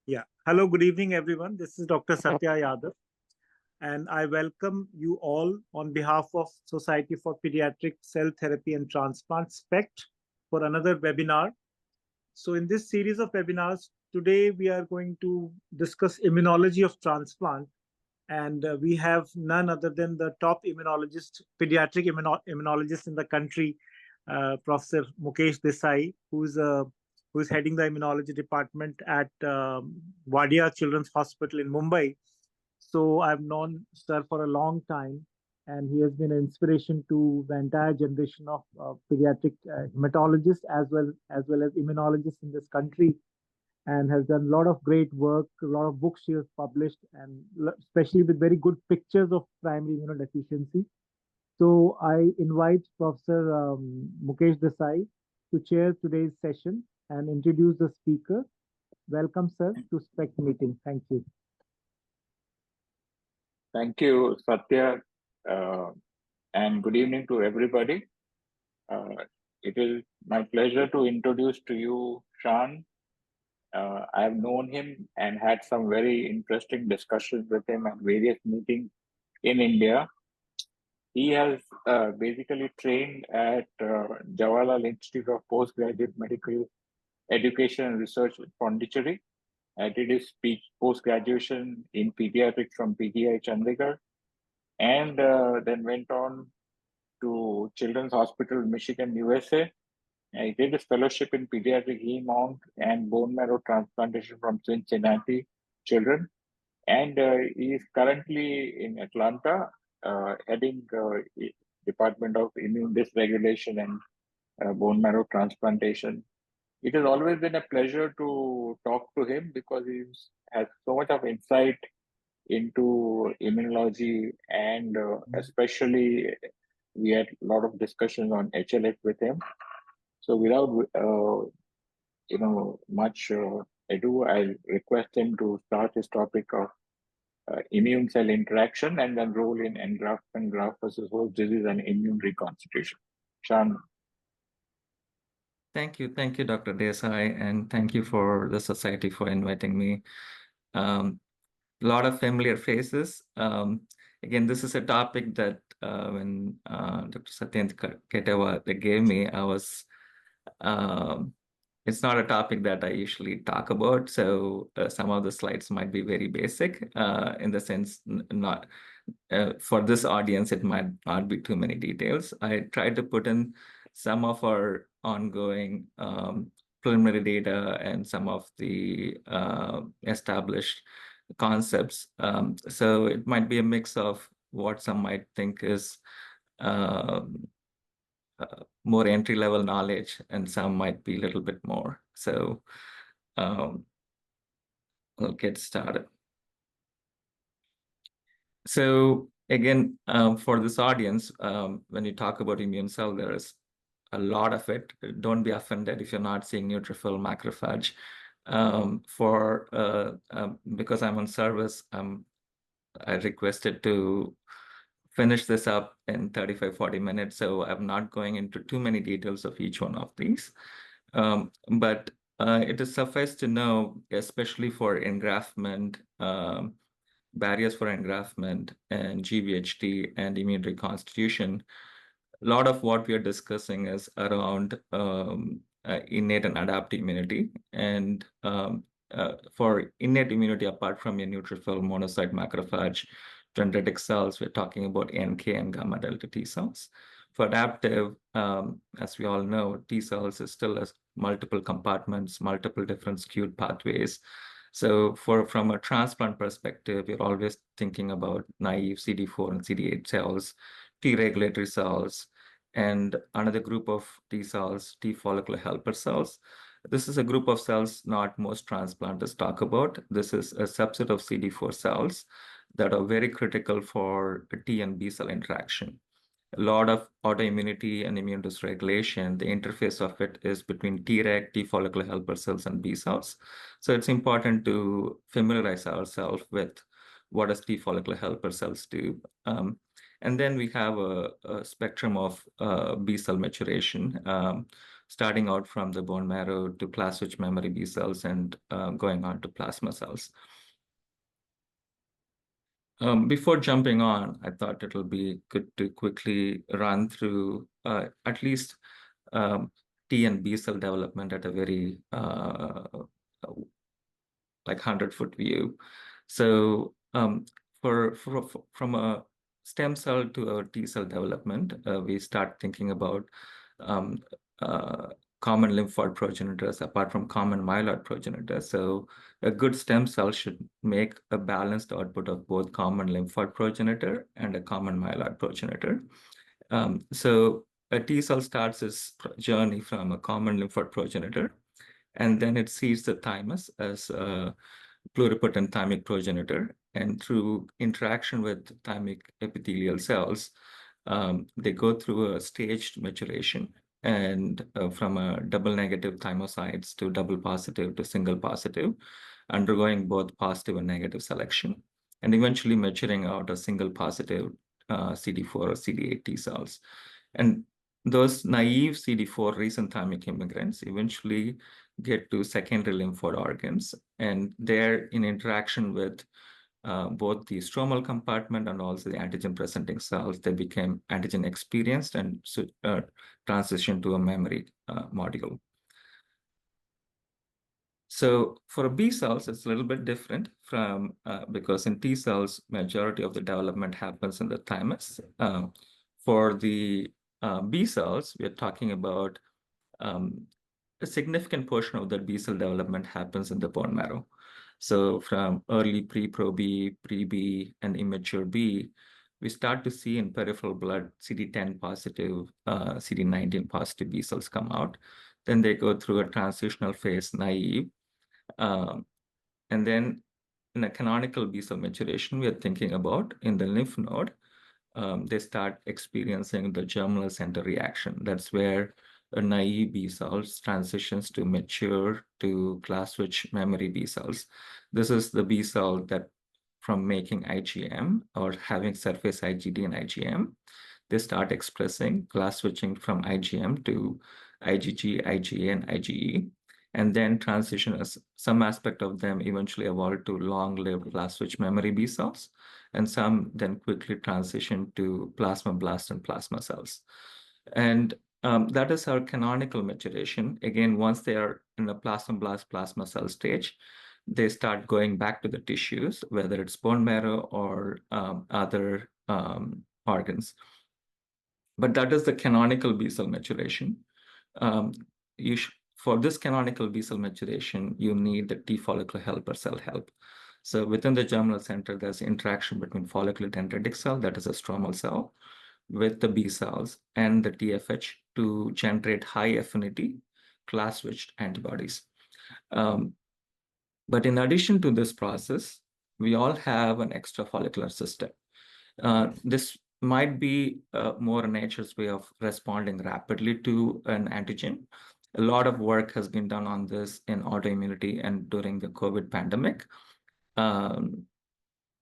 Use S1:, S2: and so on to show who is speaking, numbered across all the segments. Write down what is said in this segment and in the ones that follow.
S1: Yeah. Hello, good evening, everyone. This is Dr. Satya Yadav, and I welcome you all on behalf of Society for Pediatric Cell Therapy and Transplant, SPECT, for another webinar. So in this series of webinars, today we are going to discuss immunology of transplant. And we have none other than the top immunologist, pediatric immunologist in the country, Professor Mukesh Desai, who is heading the immunology department at Wadia Children's Hospital in Mumbai. So I've known Sir for a long time, and he has been an inspiration to the entire generation of pediatric hematologists as well as immunologists in this country, and has done a lot of great work. A lot of books she has published, and especially with very good pictures of primary immunodeficiency. So I invite Professor Mukesh Desai to chair today's session and introduce the speaker. Welcome, sir, to SPECT meeting. Thank you.
S2: Thank you, Satya, and good evening to everybody. It is my pleasure to introduce to you Sean. I have known him and had some very interesting discussions with him at various meetings in India. He has basically trained at Jawaharlal Institute of Postgraduate Medical Education and Research in Pondicherry. Did his post-graduation in pediatrics from PGI Chandigarh, and then went on to Children's Hospital, Michigan, USA. He did his fellowship in pediatric hem-onc and bone marrow transplantation from Cincinnati children. And he is currently in Atlanta, heading Department of Immune Dysregulation and Bone Marrow Transplantation. It has always been a pleasure to talk to him because he has so much of insight into immunology, and especially we had a lot of discussions on HLH with him. So without much ado, I request him to start his topic of immune cell interaction and then role in engraftment, graft-versus-host disease, and immune reconstitution. Sean.
S3: Thank you, Dr. Desai, and thank you for the society for inviting me. A lot of familiar faces. Again, this is a topic that when Dr. Satyendra Ketewa gave me, I was. It's not a topic that I usually talk about, so some of the slides might be very basic in the sense not for this audience. It might not be too many details. I tried to put in some of our ongoing preliminary data and some of the established concepts. So it might be a mix of what some might think is more entry-level knowledge, and some might be a little bit more. So we'll get started. So again, for this audience, when you talk about immune cell, there is a lot of it. Don't be offended if you're not seeing neutrophil, macrophage. Because I'm on service, I requested to finish this up in 35-40 minutes, so I'm not going into too many details of each one of these. But it is suffice to know, especially for engraftment, barriers for engraftment and GvHD and immune reconstitution, a lot of what we are discussing is around innate and adaptive immunity. And for innate immunity, apart from your neutrophil, monocyte, macrophage, dendritic cells, we're talking about NK and gamma delta T cells. For adaptive, as we all know, T cells is still as multiple compartments, multiple different skewed pathways. So from a transplant perspective, we're always thinking about naive CD4 and CD8 cells, T regulatory cells, and another group of T cells, T follicular helper cells. This is a group of cells not most transplanters talk about. This is a subset of CD4 cells that are very critical for T and B cell interaction. A lot of autoimmunity and immune dysregulation, the interface of it is between Treg, T follicular helper cells, and B cells. So it's important to familiarize ourselves with what does T follicular helper cells do. And then we have a spectrum of B cell maturation. starting out from the bone marrow to class-switch memory B cells and going on to plasma cells. Before jumping on, I thought it'll be good to quickly run through at least T and B cell development at a very like 100-foot view. So from a stem cell to a T cell development, we start thinking about common lymphoid progenitors apart from common myeloid progenitors. So a good stem cell should make a balanced output of both common lymphoid progenitor and a common myeloid progenitor. So a T cell starts its journey from a common lymphoid progenitor, and then it sees the thymus as a pluripotent thymic progenitor. And through interaction with thymic epithelial cells, they go through a staged maturation, and from a double negative thymocytes to double positive to single positive, undergoing both positive and negative selection, and eventually maturing out a single positive CD4 or CD8 T cells. And those naive CD4 recent thymic immigrants eventually get to secondary lymphoid organs, and they're in interaction with both the stromal compartment and also the antigen presenting cells. They became antigen experienced and transition to a memory module. So for B cells, it's a little bit different from because in T cells, majority of the development happens in the thymus. For the B cells, we're talking about a significant portion of the B cell development happens in the bone marrow. So from early pre-pro B, pre-B, and immature B, we start to see in peripheral blood CD10 positive, CD19 positive B cells come out. Then they go through a transitional phase, naive. And then in a canonical B cell maturation, we are thinking about in the lymph node, they start experiencing the germinal center reaction. That's where a naive B cells transitions to mature to class-switch memory B cells. This is the B cell that from making IgM or having surface IgD and IgM, they start expressing class switching from IgM to IgG, IgA, and IgE, and then transition as some aspect of them eventually evolve to long-lived class switch memory B cells, and some then quickly transition to plasmablast and plasma cells. And that is our canonical maturation. Again, once they are in the plasmablast plasma cell stage, they start going back to the tissues, whether it's bone marrow or other organs. But that is the canonical B cell maturation. For this canonical B cell maturation, you need the T follicular helper cell help. So within the germinal center, there's interaction between follicular dendritic cell, that is a stromal cell, with the B cells and the TFH to generate high affinity class-switched antibodies. But in addition to this process, we all have an extrafollicular system. This might be more nature's way of responding rapidly to an antigen. A lot of work has been done on this in autoimmunity and during the COVID pandemic.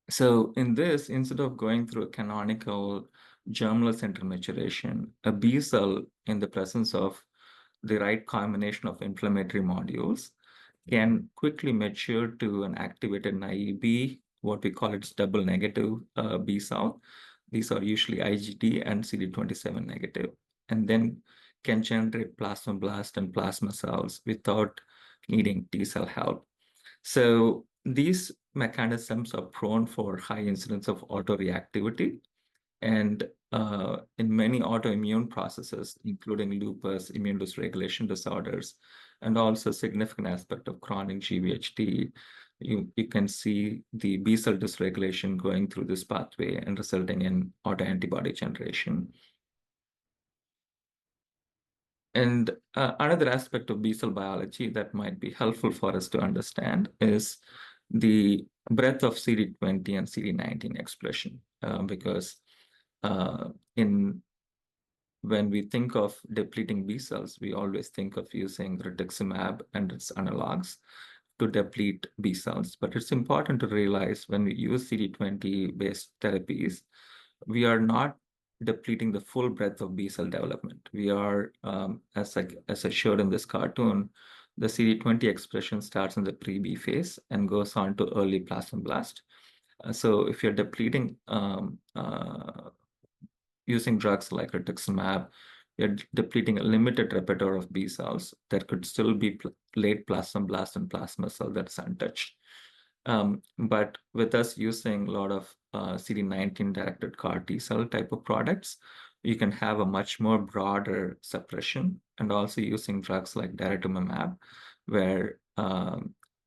S3: So in this, instead of going through a canonical germinal center maturation, a B cell in the presence of the right combination of inflammatory modules can quickly mature to an activated naive B, what we call its double negative B cell. These are usually IgD and CD27 negative, and then can generate plasmablast and plasma cells without needing T cell help. So these mechanisms are prone for high incidence of autoreactivity. And in many autoimmune processes, including lupus, immune dysregulation disorders, and also a significant aspect of chronic GvHD, you can see the B cell dysregulation going through this pathway and resulting in autoantibody generation. And another aspect of B cell biology that might be helpful for us to understand is the breadth of CD20 and CD19 expression, because when we think of depleting B cells, we always think of using rituximab and its analogs to deplete B cells. But it's important to realize when we use CD20-based therapies, we are not depleting the full breadth of B cell development. We are, as I showed in this cartoon, the CD20 expression starts in the pre-B phase and goes on to early plasmablast. So if you're depleting using drugs like rituximab, you're depleting a limited repertoire of B cells. There could still be late plasmablast and plasma cell that's untouched. But with us using a lot of CD19 directed CAR T cell type of products, you can have a much more broader suppression, and also using drugs like daratumumab, where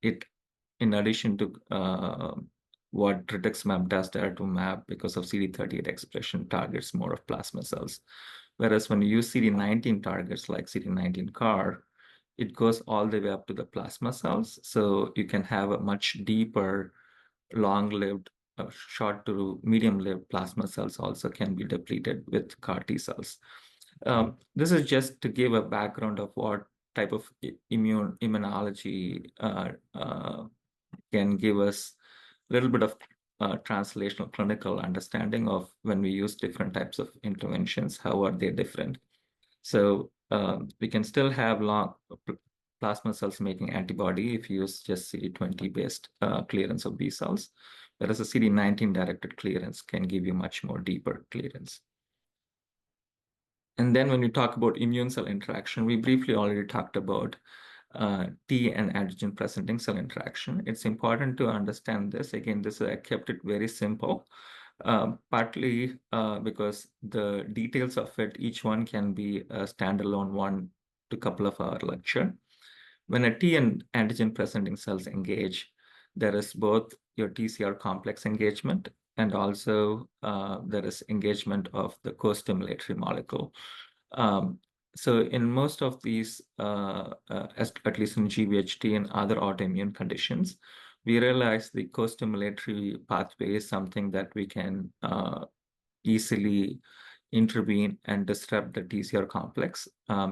S3: it, in addition to what rituximab does, daratumumab, because of CD38 expression, targets more of plasma cells. Whereas when you use CD19 targets like CD19 CAR, it goes all the way up to the plasma cells. So you can have a much deeper, long-lived, short to medium-lived plasma cells also can be depleted with CAR T cells. This is just to give a background of what type of immunology can give us a little bit of translational clinical understanding of when we use different types of interventions, how are they different. So we can still have long plasma cells making antibody if you use just CD20 based clearance of B cells, whereas a CD19 directed clearance can give you much more deeper clearance. And then when we talk about immune cell interaction, we briefly already talked about T and antigen presenting cell interaction. It's important to understand this. Again, I kept it very simple, partly because the details of it, each one can be a standalone 1 to couple of hour lecture. When a T and antigen presenting cells engage, there is both your TCR complex engagement, and also there is engagement of the co-stimulatory molecule. So in most of these, at least in GvHD and other autoimmune conditions, we realize the co-stimulatory pathway is something that we can easily intervene and disrupt the TCR complex.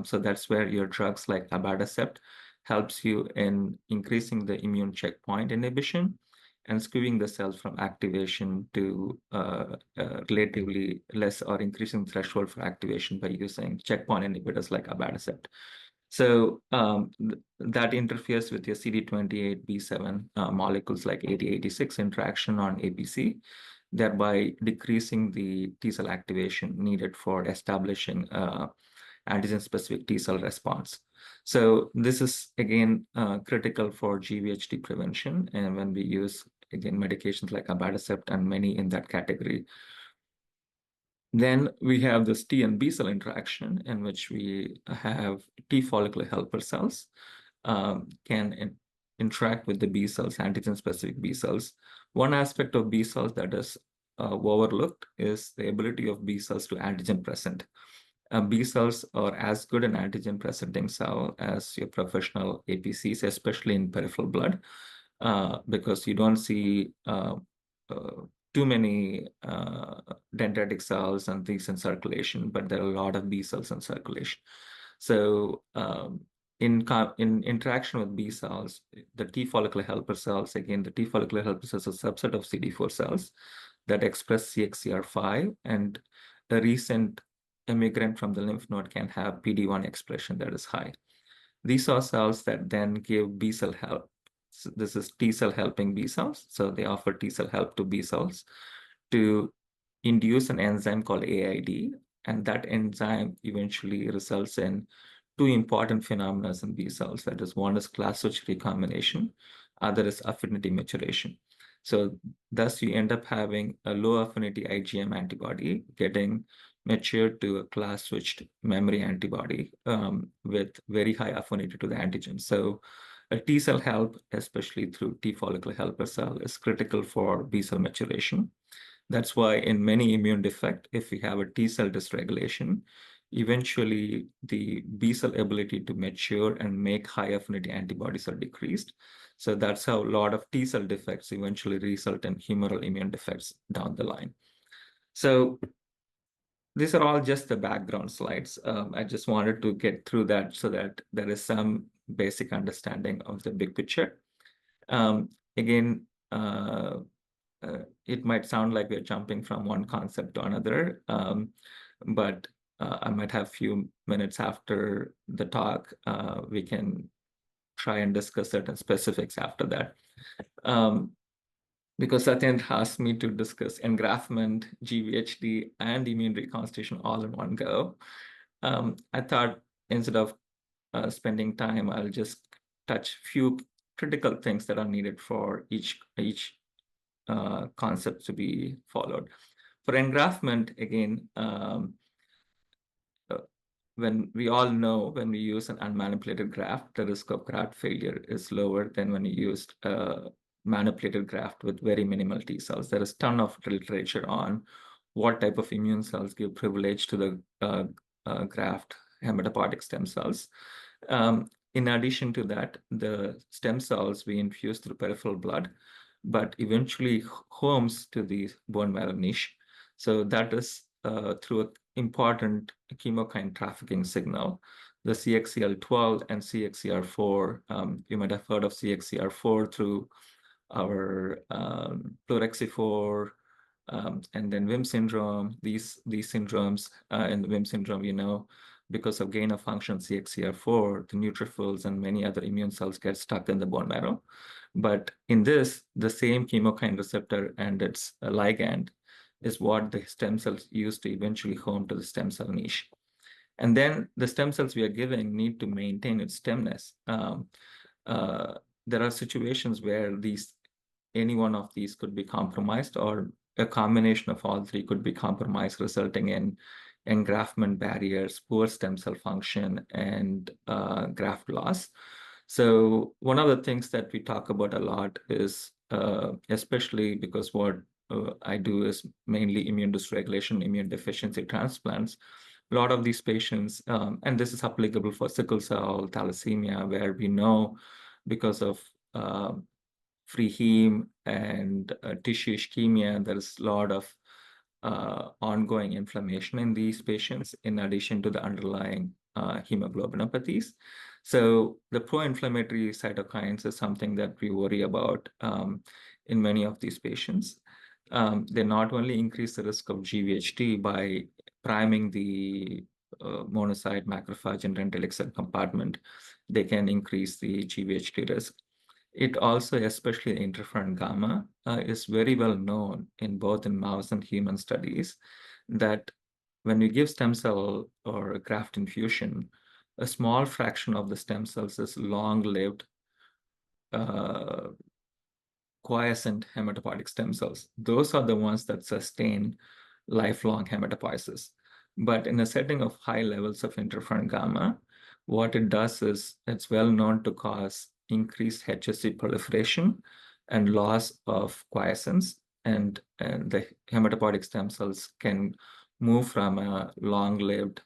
S3: So that's where your drugs like abatacept helps you in increasing the immune checkpoint inhibition and skewing the cells from activation to relatively less, or increasing threshold for activation by using checkpoint inhibitors like abatacept. So that interferes with your CD28 B7 molecules like 8086 interaction on APC, thereby decreasing the T cell activation needed for establishing antigen-specific T cell response. So this is, again, critical for GvHD prevention. And when we use, again, medications like abatacept and many in that category, then we have this T and B cell interaction, in which we have T follicular helper cells can interact with the B cells, antigen-specific B cells. One aspect of B cells that is overlooked is the ability of B cells to antigen present. B cells are as good an antigen presenting cell as your professional APCs, especially in peripheral blood, because you don't see too many dendritic cells and things in circulation, but there are a lot of B cells in circulation. So in interaction with B cells, the T follicular helper cells, again, the T follicular helper cells is a subset of CD4 cells that express CXCR5, and a recent immigrant from the lymph node can have PD-1 expression that is high. These are cells that then give B cell help. So this is T cell helping B cells. So they offer T cell help to B cells to induce an enzyme called AID. And that enzyme eventually results in two important phenomena in B cells. That is, one is class switch recombination, other is affinity maturation. So thus you end up having a low affinity IgM antibody getting matured to a class switched memory antibody with very high affinity to the antigen. So a T cell help, especially through T follicular helper cell, is critical for B cell maturation. That's why in many immune defect, if we have a T cell dysregulation, eventually the B cell ability to mature and make high affinity antibodies are decreased. So that's how a lot of T cell defects eventually result in humoral immune defects down the line. So these are all just the background slides. I just wanted to get through that so that there is some basic understanding of the big picture. Again, it might sound like we're jumping from one concept to another, but I might have a few minutes after the talk. We can try and discuss certain specifics after that. Because Satyan asked me to discuss engraftment, GvHD, and immune reconstitution all in one go. I thought instead of spending time, I'll just touch few critical things that are needed for each concept to be followed. For engraftment, again, when we all know when we use an unmanipulated graft, the risk of graft failure is lower than when you used a manipulated graft with very minimal T cells. There is a ton of literature on what type of immune cells give privilege to the graft hematopoietic stem cells. In addition to that, the stem cells we infuse through peripheral blood, but eventually homes to the bone marrow niche. So that is through an important chemokine trafficking signal, the CXCL12 and CXCR4. You might have heard of CXCR4 through our plorexi4, and then WHIM syndrome. These syndromes in the WHIM syndrome, because of gain of function CXCR4, the neutrophils and many other immune cells get stuck in the bone marrow. But in this, the same chemokine receptor and its ligand is what the stem cells use to eventually home to the stem cell niche. And then the stem cells we are giving need to maintain its stemness. There are situations where any one of these could be compromised, or a combination of all three could be compromised, resulting in engraftment barriers, poor stem cell function, and graft loss. So one of the things that we talk about a lot is, especially because what I do is mainly immune dysregulation, immune deficiency transplants. A lot of these patients, and this is applicable for sickle cell, thalassemia, where we know because of free heme and tissue ischemia, there's a lot of ongoing inflammation in these patients, in addition to the underlying hemoglobinopathies. So the pro-inflammatory cytokines is something that we worry about in many of these patients. They not only increase the risk of GvHD by priming the monocyte, macrophage, and dendritic cell compartment, they can increase the GvHD risk. It also, especially interferon gamma, is very well known in both in mouse and human studies that when we give stem cell or graft infusion, a small fraction of the stem cells is long-lived quiescent hematopoietic stem cells. Those are the ones that sustain lifelong hematopoiesis. But in a setting of high levels of interferon gamma, what it does is it's well known to cause increased HSC proliferation and loss of quiescence, and the hematopoietic stem cells can move from a long-lived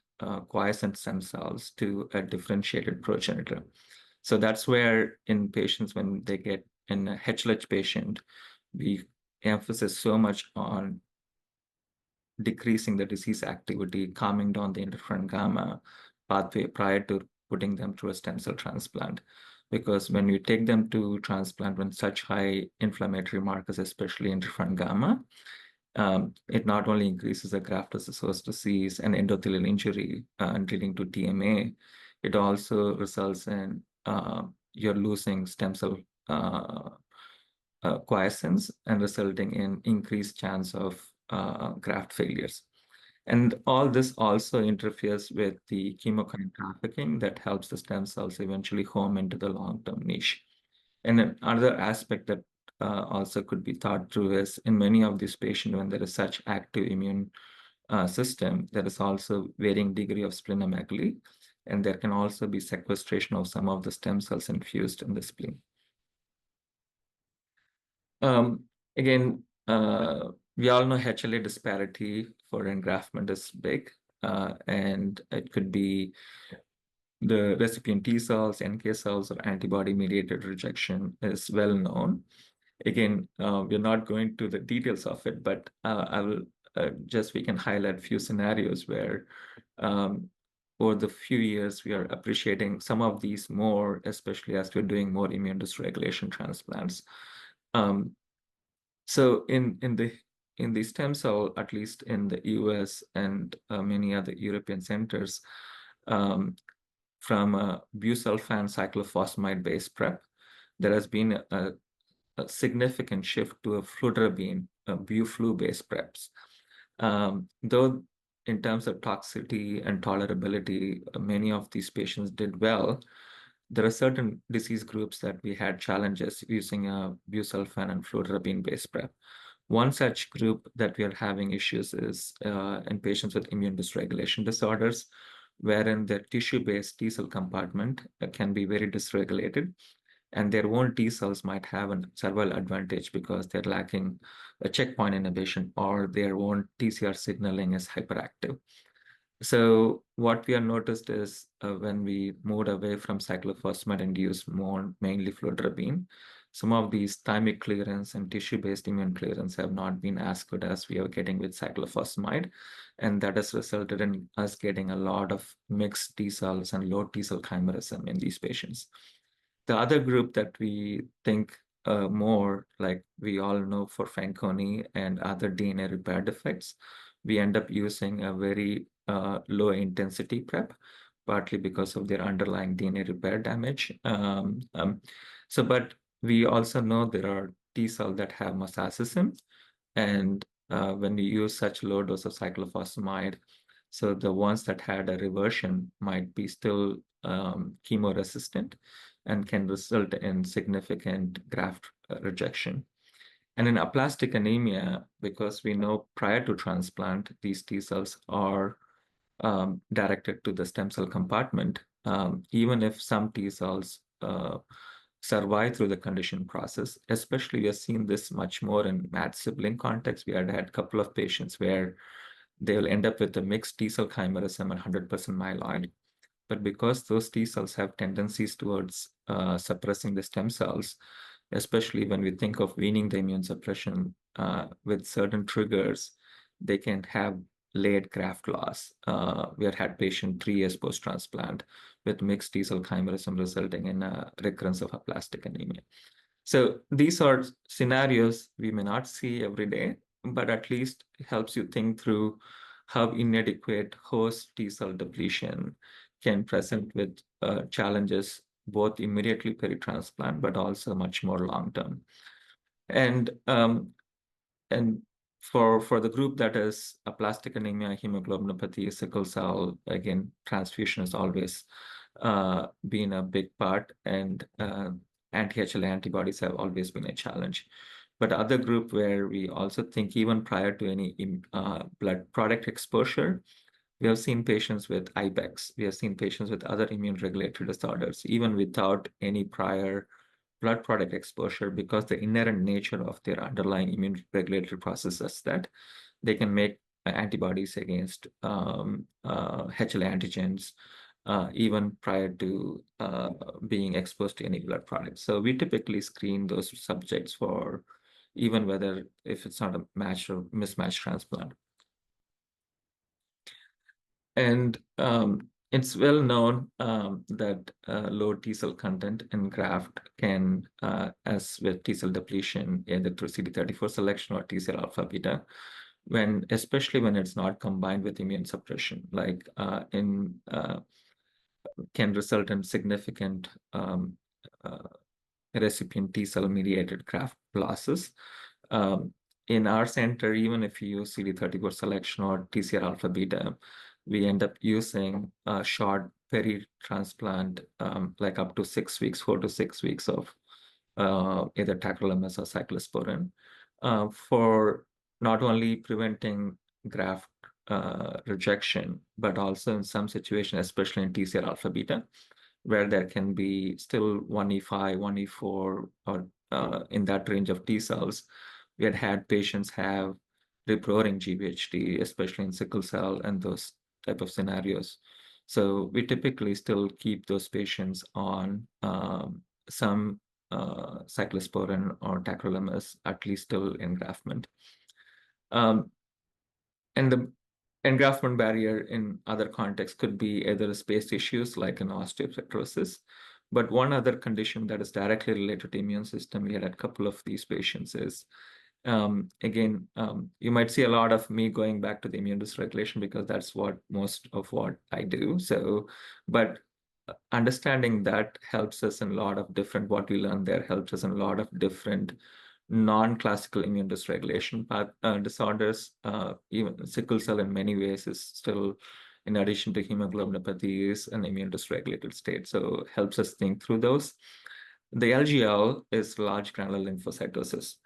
S3: quiescent stem cells to a differentiated progenitor. So that's where in patients, when they get in a HLH patient, we emphasize so much on decreasing the disease activity, calming down the interferon gamma pathway prior to putting them through a stem cell transplant. Because when you take them to transplant when such high inflammatory markers, especially interferon gamma, it not only increases the graft-versus-host disease and endothelial injury leading to TMA, it also results in you're losing stem cell quiescence and resulting in increased chance of graft failures. And all this also interferes with the chemokine trafficking that helps the stem cells eventually home into the long-term niche. And another aspect that also could be thought through is in many of these patients, when there is such active immune system, there is also varying degree of splenomegaly, and there can also be sequestration of some of the stem cells infused in the spleen. Again, we all know HLA disparity for engraftment is big, and it could be the recipient T cells, NK cells, or antibody-mediated rejection is well known. Again, we're not going to the details of it, but I will we can highlight a few scenarios where over the few years, we are appreciating some of these more, especially as we're doing more immune dysregulation transplants. So in the stem cell, at least in the US and many other European centers, from a busulfan cyclophosphamide-based prep, there has been a significant shift to a fludarabine, buflu-based preps. Though in terms of toxicity and tolerability, many of these patients did well. There are certain disease groups that we had challenges using a busulfan and fludarabine-based prep. One such group that we are having issues is in patients with immune dysregulation disorders, wherein their tissue-based T cell compartment can be very dysregulated, and their own T cells might have a survival advantage because they're lacking a checkpoint inhibition or their own TCR signaling is hyperactive. So what we have noticed is when we moved away from cyclophosphamide and used more mainly fludarabine, some of these thymic clearance and tissue-based immune clearance have not been as good as we are getting with cyclophosphamide. And that has resulted in us getting a lot of mixed T cells and low T cell chimerism in these patients. The other group that we think more, like we all know for Fanconi and other DNA repair defects, we end up using a very low intensity prep, partly because of their underlying DNA repair damage. But we also know there are T cells that have mosaicism, and when we use such low dose of cyclophosphamide, so the ones that had a reversion might be still chemo-resistant and can result in significant graft rejection. And in aplastic anemia, because we know prior to transplant, these T cells are directed to the stem cell compartment, even if some T cells survive through the condition process. Especially, we have seen this much more in mad sibling context. We had a couple of patients where they will end up with a mixed T cell chimerism and 100% myeloid. But because those T cells have tendencies towards suppressing the stem cells, especially when we think of weaning the immune suppression with certain triggers, they can have late graft loss. We have had patient 3 years post-transplant with mixed T cell chimerism resulting in a recurrence of aplastic anemia. So these are scenarios we may not see every day, but at least it helps you think through how inadequate host T cell depletion can present with challenges both immediately peri-transplant, but also much more long-term. And for the group that is aplastic anemia, hemoglobinopathy, sickle cell, again, transfusion has always been a big part, and anti-HLA antibodies have always been a challenge. But other group where we also think even prior to any blood product exposure, we have seen patients with IBEX. We have seen patients with other immune regulatory disorders, even without any prior blood product exposure, because the inherent nature of their underlying immune regulatory processes that they can make antibodies against HLA antigens even prior to being exposed to any blood product. So we typically screen those subjects for even whether if it's not a match or mismatched transplant. And it's well known that low T cell content in graft can, as with T cell depletion, either through CD34 selection or T cell alpha beta, especially when it's not combined with immune suppression, like can result in significant recipient T cell mediated graft losses. In our center, even if you use CD34 selection or TCR alpha beta, we end up using a short peri-transplant, like up to 6 weeks, 4 to 6 weeks of either tacrolimus or cyclosporin for not only preventing graft rejection, but also in some situations, especially in TCR alpha beta, where there can be still 1E5, 1E4, or in that range of T cells. We had patients have rip-roaring GvHD, especially in sickle cell and those type of scenarios. So we typically still keep those patients on some cyclosporin or tacrolimus, at least till engraftment. And the engraftment barrier in other contexts could be either space issues like an osteoporosis, but one other condition that is directly related to the immune system, we had a couple of these patients, is Again, you might see a lot of me going back to the immune dysregulation because that's what most of what I do. So, but understanding that helps us in a lot of different, what we learn there helps us in a lot of different non-classical immune dysregulation disorders. Even sickle cell in many ways is still, in addition to hemoglobinopathy, is an immune dysregulated state. So helps us think through those. The LGL is large granular lymphocytosis.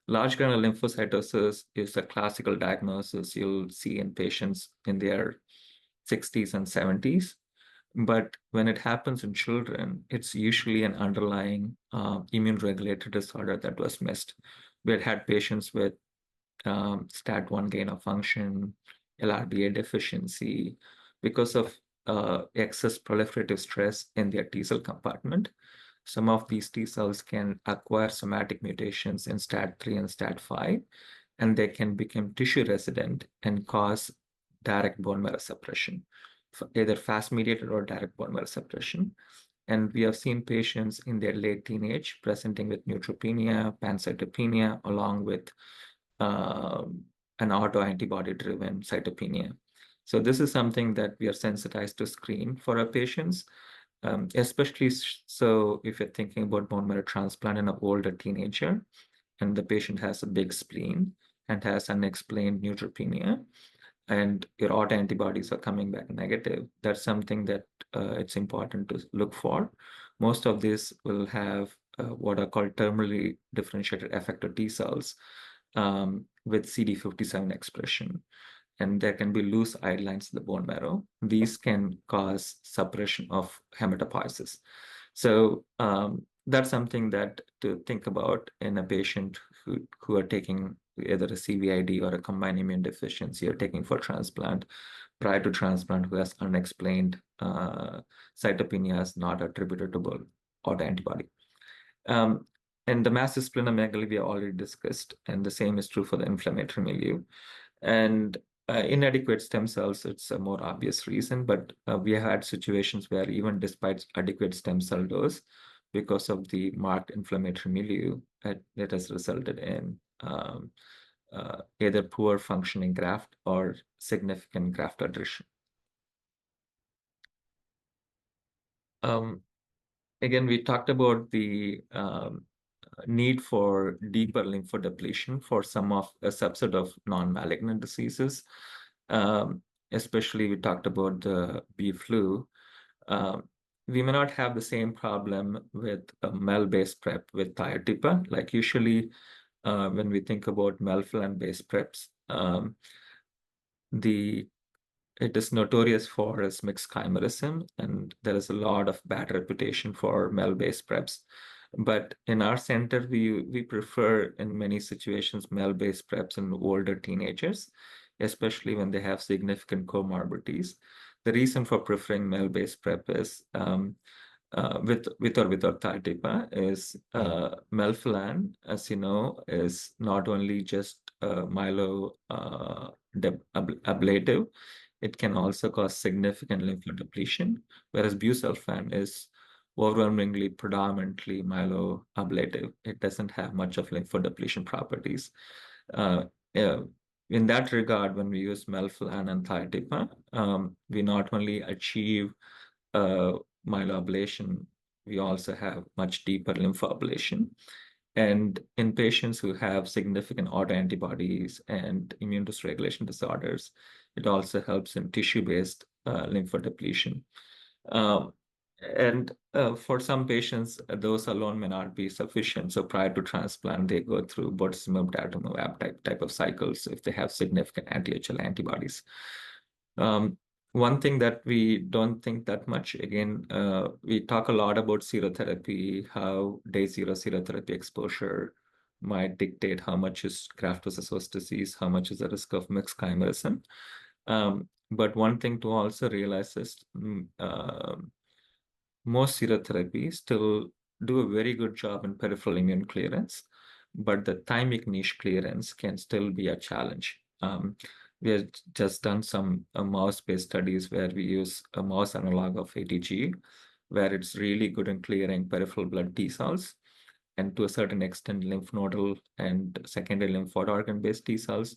S3: Large granular lymphocytosis is a classical diagnosis you'll see in patients in their 60s and 70s. But when it happens in children, it's usually an underlying immune regulated disorder that was missed. We had patients with STAT1 gain of function, LRBA deficiency, because of excess proliferative stress in their T cell compartment. Some of these T cells can acquire somatic mutations in STAT3 and STAT5, and they can become tissue resident and cause direct bone marrow suppression, either fast-mediated or direct bone marrow suppression. And we have seen patients in their late teenage presenting with neutropenia, pancytopenia, along with an autoantibody-driven cytopenia. So this is something that we are sensitized to screen for our patients, especially so if you're thinking about bone marrow transplant in an older teenager, and the patient has a big spleen and has unexplained neutropenia, and your autoantibodies are coming back negative, that's something that it's important to look for. Most of these will have what are called terminally differentiated effector T cells with CD57 expression. And there can be loose eye lines in the bone marrow. These can cause suppression of hematopoiesis. So that's something that to think about in a patient who are taking either a CVID or a combined immune deficiency or taking for transplant prior to transplant, who has unexplained cytopenias not attributable autoantibody. And the massive splenomegaly we already discussed, and the same is true for the inflammatory milieu. And inadequate stem cells, it's a more obvious reason, but we had situations where even despite adequate stem cell dose, because of the marked inflammatory milieu, it has resulted in either poor functioning graft or significant graft attrition. Again, we talked about the need for deeper lymphodepletion for some of a subset of non-malignant diseases. Especially we talked about the bee flu. We may not have the same problem with a MEL-based prep with thiotepa. Like usually when we think about melphalan-based preps, it is notorious for its mixed chimerism, and there is a lot of bad reputation for MEL-based preps. But in our center, we prefer in many situations MEL-based preps in older teenagers, especially when they have significant comorbidities. The reason for preferring MEL-based prep is with or without thiotepa is melphalan, as you know, is not only just ablative, it can also cause significant lymphodepletion, whereas busulfan is overwhelmingly predominantly myeloablative. It doesn't have much of lymphodepletion properties. In that regard, when we use melphalan and thiotepa, we not only achieve myeloablation, we also have much deeper lymphoablation. And in patients who have significant autoantibodies and immune dysregulation disorders, it also helps in tissue-based lymphodepletion. And for some patients, those alone may not be sufficient. So prior to transplant, they go through bortezomib, daratumumab type of cycles if they have significant anti-HL antibodies. One thing that we don't think that much, again, we talk a lot about serotherapy, how day zero serotherapy exposure might dictate how much is graft-versus-host disease, how much is the risk of mixed chimerism. But one thing to also realize is most serotherapy still do a very good job in peripheral immune clearance, but the thymic niche clearance can still be a challenge. We have just done some mouse-based studies where we use a mouse analog of ATG, where it's really good in clearing peripheral blood T cells. and to a certain extent lymph nodal and secondary lymphoid organ-based T cells,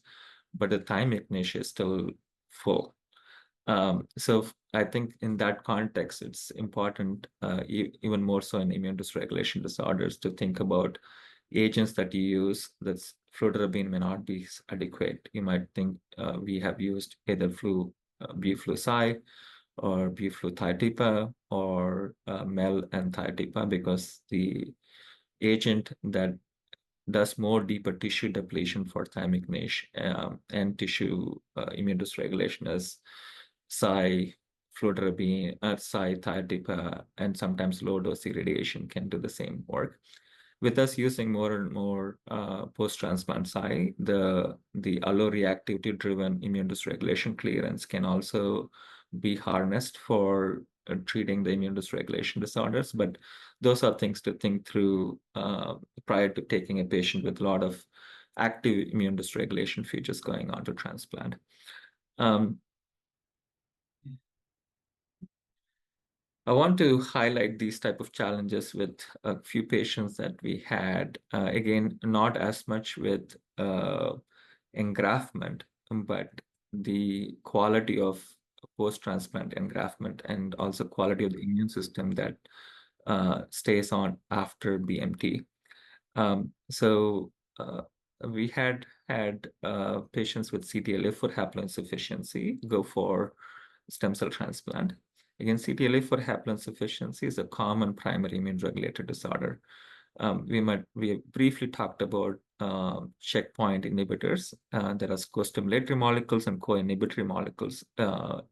S3: but the thymic niche is still full. So I think in that context, it's important, even more so in immune dysregulation disorders, to think about agents that you use. That's fludarabine may not be adequate. You might think we have used either bufluci or bufluthiotepa or mel and thiotepa, because the agent that does more deeper tissue depletion for thymic niche and tissue immune dysregulation is fludarabine, thiotepa, and sometimes low-dose irradiation can do the same work. With us using more and more post-transplant the alloreactivity-driven immune dysregulation clearance can also be harnessed for treating the immune dysregulation disorders. But those are things to think through prior to taking a patient with a lot of active immune dysregulation features going on to transplant. I want to highlight these type of challenges with a few patients that we had. Again, not as much with engraftment, but the quality of post-transplant engraftment and also quality of the immune system that stays on after BMT. We had patients with CTLA-4 haploinsufficiency go for stem cell transplant. Again, CTLA-4 haploinsufficiency is a common primary immune regulator disorder. We briefly talked about checkpoint inhibitors. There are co-stimulatory molecules and co-inhibitory molecules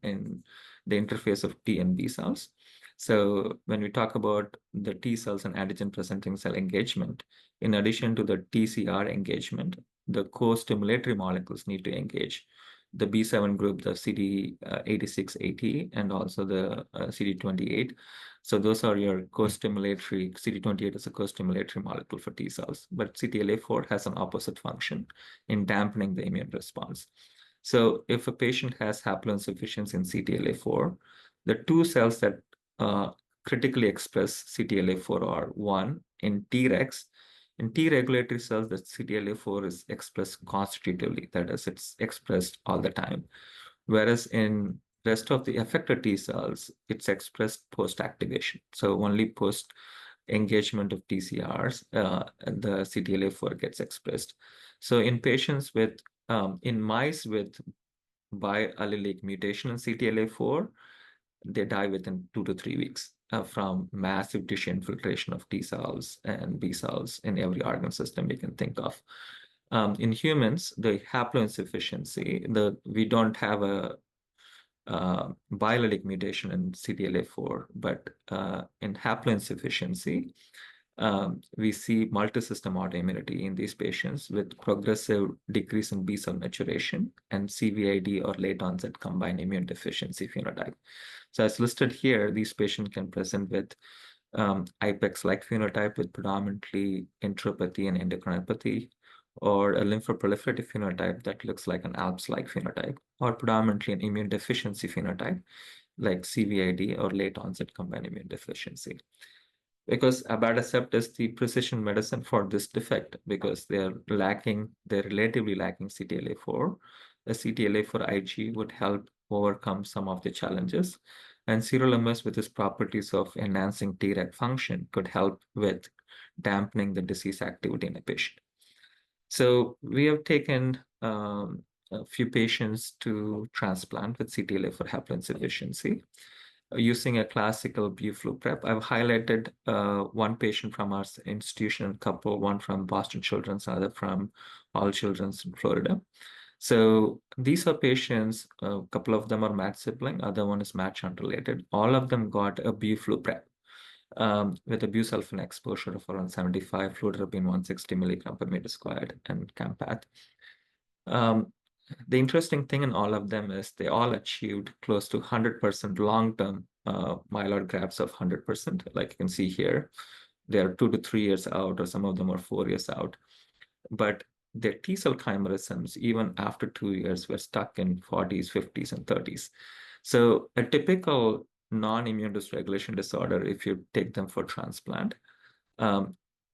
S3: in the interface of T and B cells. So when we talk about the T cells and antigen-presenting cell engagement, in addition to the TCR engagement, the co-stimulatory molecules need to engage the B7 group, the CD86AT, and also the CD28. So those are your co-stimulatory. CD28 is a co-stimulatory molecule for T cells, but CTLA-4 has an opposite function in dampening the immune response. So if a patient has haploinsufficiency in CTLA-4, the two cells that critically express CTLA-4 are one in Tregs. In T regulatory cells, the CTLA-4 is expressed constitutively, that is, it's expressed all the time. Whereas in rest of the effector T cells, it's expressed post-activation. So only post-engagement of TCRs, the CTLA-4 gets expressed. So in patients with, in mice with biallelic mutation in CTLA-4, they die within 2 to 3 weeks from massive tissue infiltration of T cells and B cells in every organ system we can think of. In humans, the haploinsufficiency, we don't have a biallelic mutation in CTLA-4, but in haploinsufficiency, we see multisystem autoimmunity in these patients with progressive decrease in B cell maturation and CVID or late onset combined immune deficiency phenotype. So as listed here, these patients can present with IPEX-like phenotype with predominantly enteropathy and endocrinopathy, or a lymphoproliferative phenotype that looks like an ALPS-like phenotype, or predominantly an immune deficiency phenotype like CVID or late onset combined immune deficiency. Because abatacept is the precision medicine for this defect, because they're relatively lacking CTLA-4. A CTLA-4 Ig would help overcome some of the challenges. And sirolimus, with its properties of enhancing Treg function, could help with dampening the disease activity in a patient. So we have taken a few patients to transplant with CTLA-4 haploinsufficiency using a classical BuFlu prep. I've highlighted one patient from our institution, couple, one from Boston Children's, other from All Children's in Florida. So these are patients, a couple of them are match sibling, other one is match unrelated. All of them got a BuFlu prep with a busulfan exposure of around 75, fludarabine 160 milligram per meter squared, and Campath. The interesting thing in all of them is they all achieved close to 100% long-term myeloid grafts of 100%. Like you can see here, they are 2 to 3 years out, or some of them are 4 years out. But their T cell chimerisms, even after 2 years, were stuck in 40s, 50s, and 30s. So a typical non-immune dysregulation disorder, if you take them for transplant,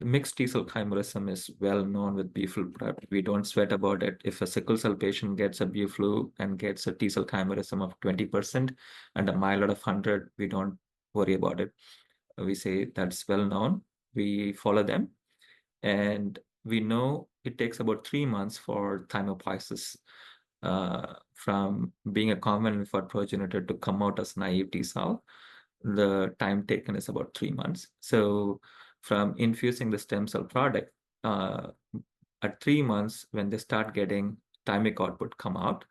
S3: mixed T cell chimerism is well known with B-flu prep. We don't sweat about it. If a sickle cell patient gets a B-flu and gets a T cell chimerism of 20% and a myeloid of 100, we don't worry about it. We say that's well known. We follow them. And we know it takes about 3 months for thymopoiesis from being a common for progenitor to come out as naive T cell. The time taken is about 3 months. So from infusing the stem cell product, at 3 months, when they start getting thymic output come out,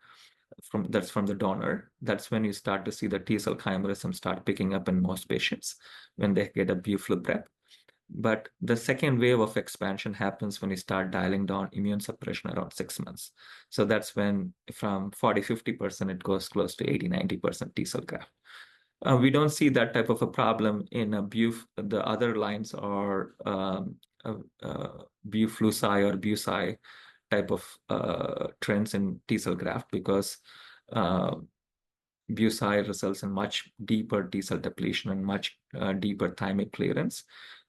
S3: that's from the donor, that's when you start to see the T cell chimerism start picking up in most patients when they get a B-flu prep. But the second wave of expansion happens when you start dialing down immune suppression around 6 months. So that's when from 40-50%, it goes close to 80-90% T cell graft. We don't see that type of a problem in a the other lines are Bu-Flu-Cy or Bu-Cy type of trends in T cell graft, because Bu-Cy results in much deeper T cell depletion and much deeper thymic clearance.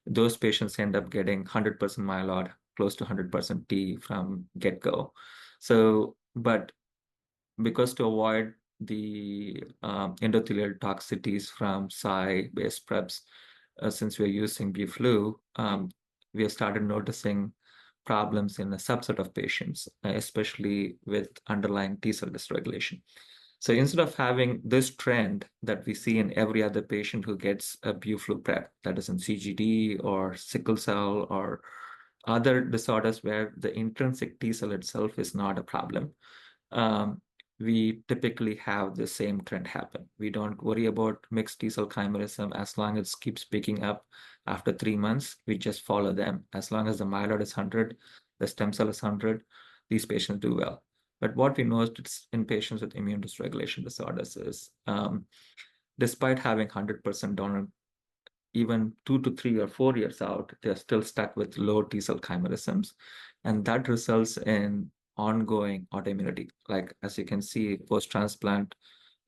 S3: Those patients end up getting 100% myeloid, close to 100% T from get-go. So, but because to avoid the endothelial toxicities from Cy-based preps, since we're using B-flu, we have started noticing problems in a subset of patients, especially with underlying T cell dysregulation. So instead of having this trend that we see in every other patient who gets a B-flu prep, that is in CGD or sickle cell or other disorders where the intrinsic T cell itself is not a problem, we typically have the same trend happen. We don't worry about mixed T cell chimerism as long as it keeps picking up after 3 months. We just follow them. As long as the myeloid is 100, the stem cell is 100, these patients do well. But what we noticed in patients with immune dysregulation disorders is, despite having 100% donor, even 2 to 3 or 4 years out, they're still stuck with low T cell chimerisms. And that results in ongoing autoimmunity. Like, as you can see, post-transplant,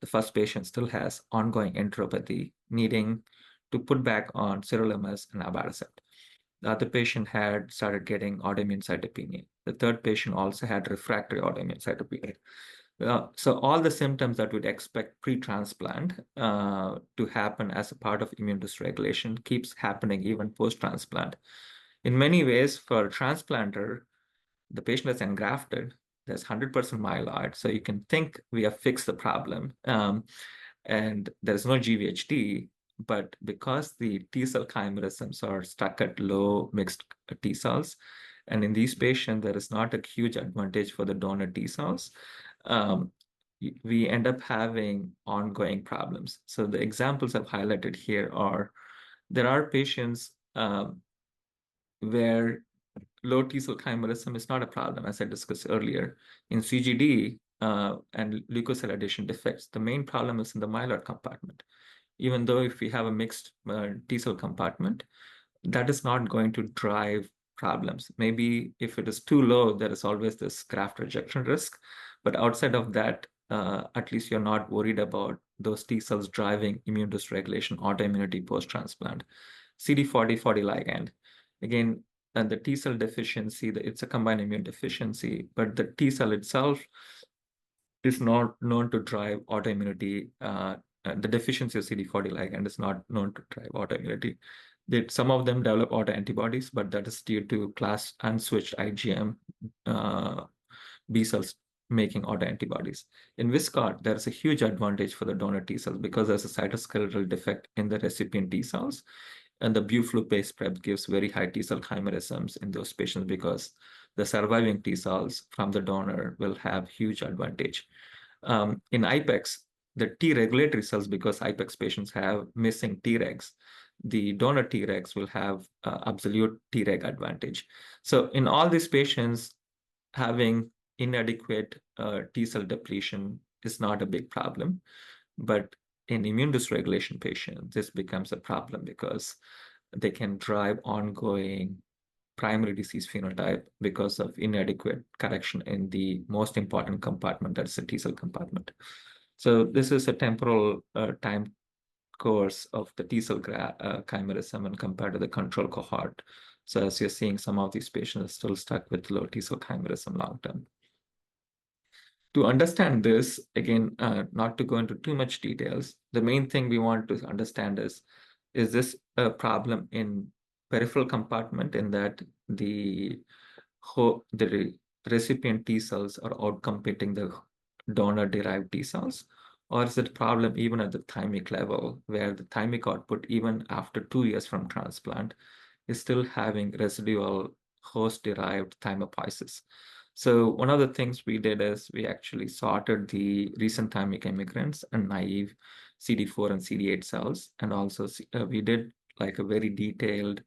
S3: the first patient still has ongoing enteropathy, needing to put back on sirolimus and abatacept. The other patient had started getting autoimmune cytopenia. The third patient also had refractory autoimmune cytopenia. So all the symptoms that we'd expect pre-transplant to happen as a part of immune dysregulation keeps happening even post-transplant. In many ways, for a transplanter, the patient is engrafted, there's 100% myeloid, so you can think we have fixed the problem, and there's no GvHD, but because the T cell chimerisms are stuck at low mixed T cells, and in these patients, there is not a huge advantage for the donor T cells, we end up having ongoing problems. So the examples I've highlighted here are, there are patients where low T cell chimerism is not a problem, as I discussed earlier. In CGD and leukocyte adhesion defects, the main problem is in the myeloid compartment. Even though if we have a mixed T cell compartment, that is not going to drive problems. Maybe if it is too low, there is always this graft rejection risk. But outside of that, at least you're not worried about those T cells driving immune dysregulation, autoimmunity post-transplant. CD40 ligand, again, and the T cell deficiency, it's a combined immune deficiency, but the T cell itself is not known to drive autoimmunity. The deficiency of CD40 ligand is not known to drive autoimmunity. Some of them develop autoantibodies, but that is due to class unswitched IgM B cells making autoantibodies. In Viscot, there is a huge advantage for the donor T cells because there's a cytoskeletal defect in the recipient T cells. And the Bu-flu-based prep gives very high T cell chimerisms in those patients because the surviving T cells from the donor will have huge advantage. In IPEX, the T regulatory cells, because IPEX patients have missing Tregs, the donor Tregs will have absolute Treg advantage. So in all these patients, having inadequate T cell depletion is not a big problem. But in immune dysregulation patients, this becomes a problem because they can drive ongoing primary disease phenotype because of inadequate correction in the most important compartment, that's the T cell compartment. So this is a temporal time course of the T cell chimerism and compared to the control cohort. So as you're seeing, some of these patients are still stuck with low T cell chimerism long term. To understand this, again, not to go into too much details, the main thing we want to understand is this a problem in peripheral compartment, in that the recipient T cells are outcompeting the donor-derived T cells? Or is it a problem even at the thymic level, where the thymic output, even after 2 years from transplant, is still having residual host-derived thymopoiesis? So one of the things we did is we actually sorted the recent thymic immigrants and naive CD4 and CD8 cells. And also we did like a very detailed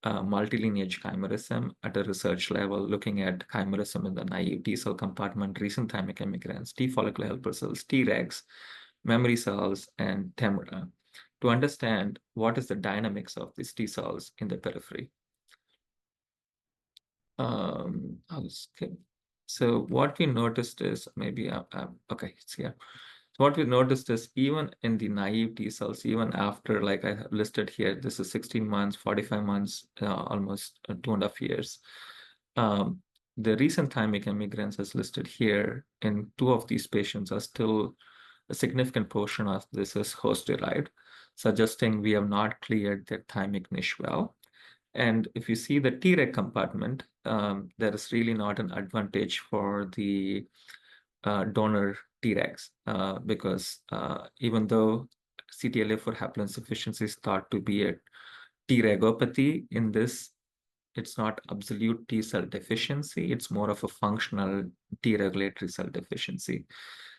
S3: multilineage chimerism at a research level, looking at chimerism in the naive T cell compartment, recent thymic immigrants, T follicular helper cells, Tregs, memory cells, and TEMRA, to understand what is the dynamics of these T cells in the periphery. I'll skip. So what we noticed is, maybe, okay, it's here. So what we noticed is, even in the naive T cells, even after, like I have listed here, this is 16 months, 45 months, almost 2.5 years. The recent thymic immigrants as listed here in 2 of these patients are still a significant portion of this is host-derived, suggesting we have not cleared their thymic niche well. And if you see the Treg compartment, there is really not an advantage for the donor Tregs, because even though CTLA4 haploinsufficiency is thought to be a Tregopathy, in this, it's not absolute T cell deficiency, it's more of a functional T regulatory cell deficiency.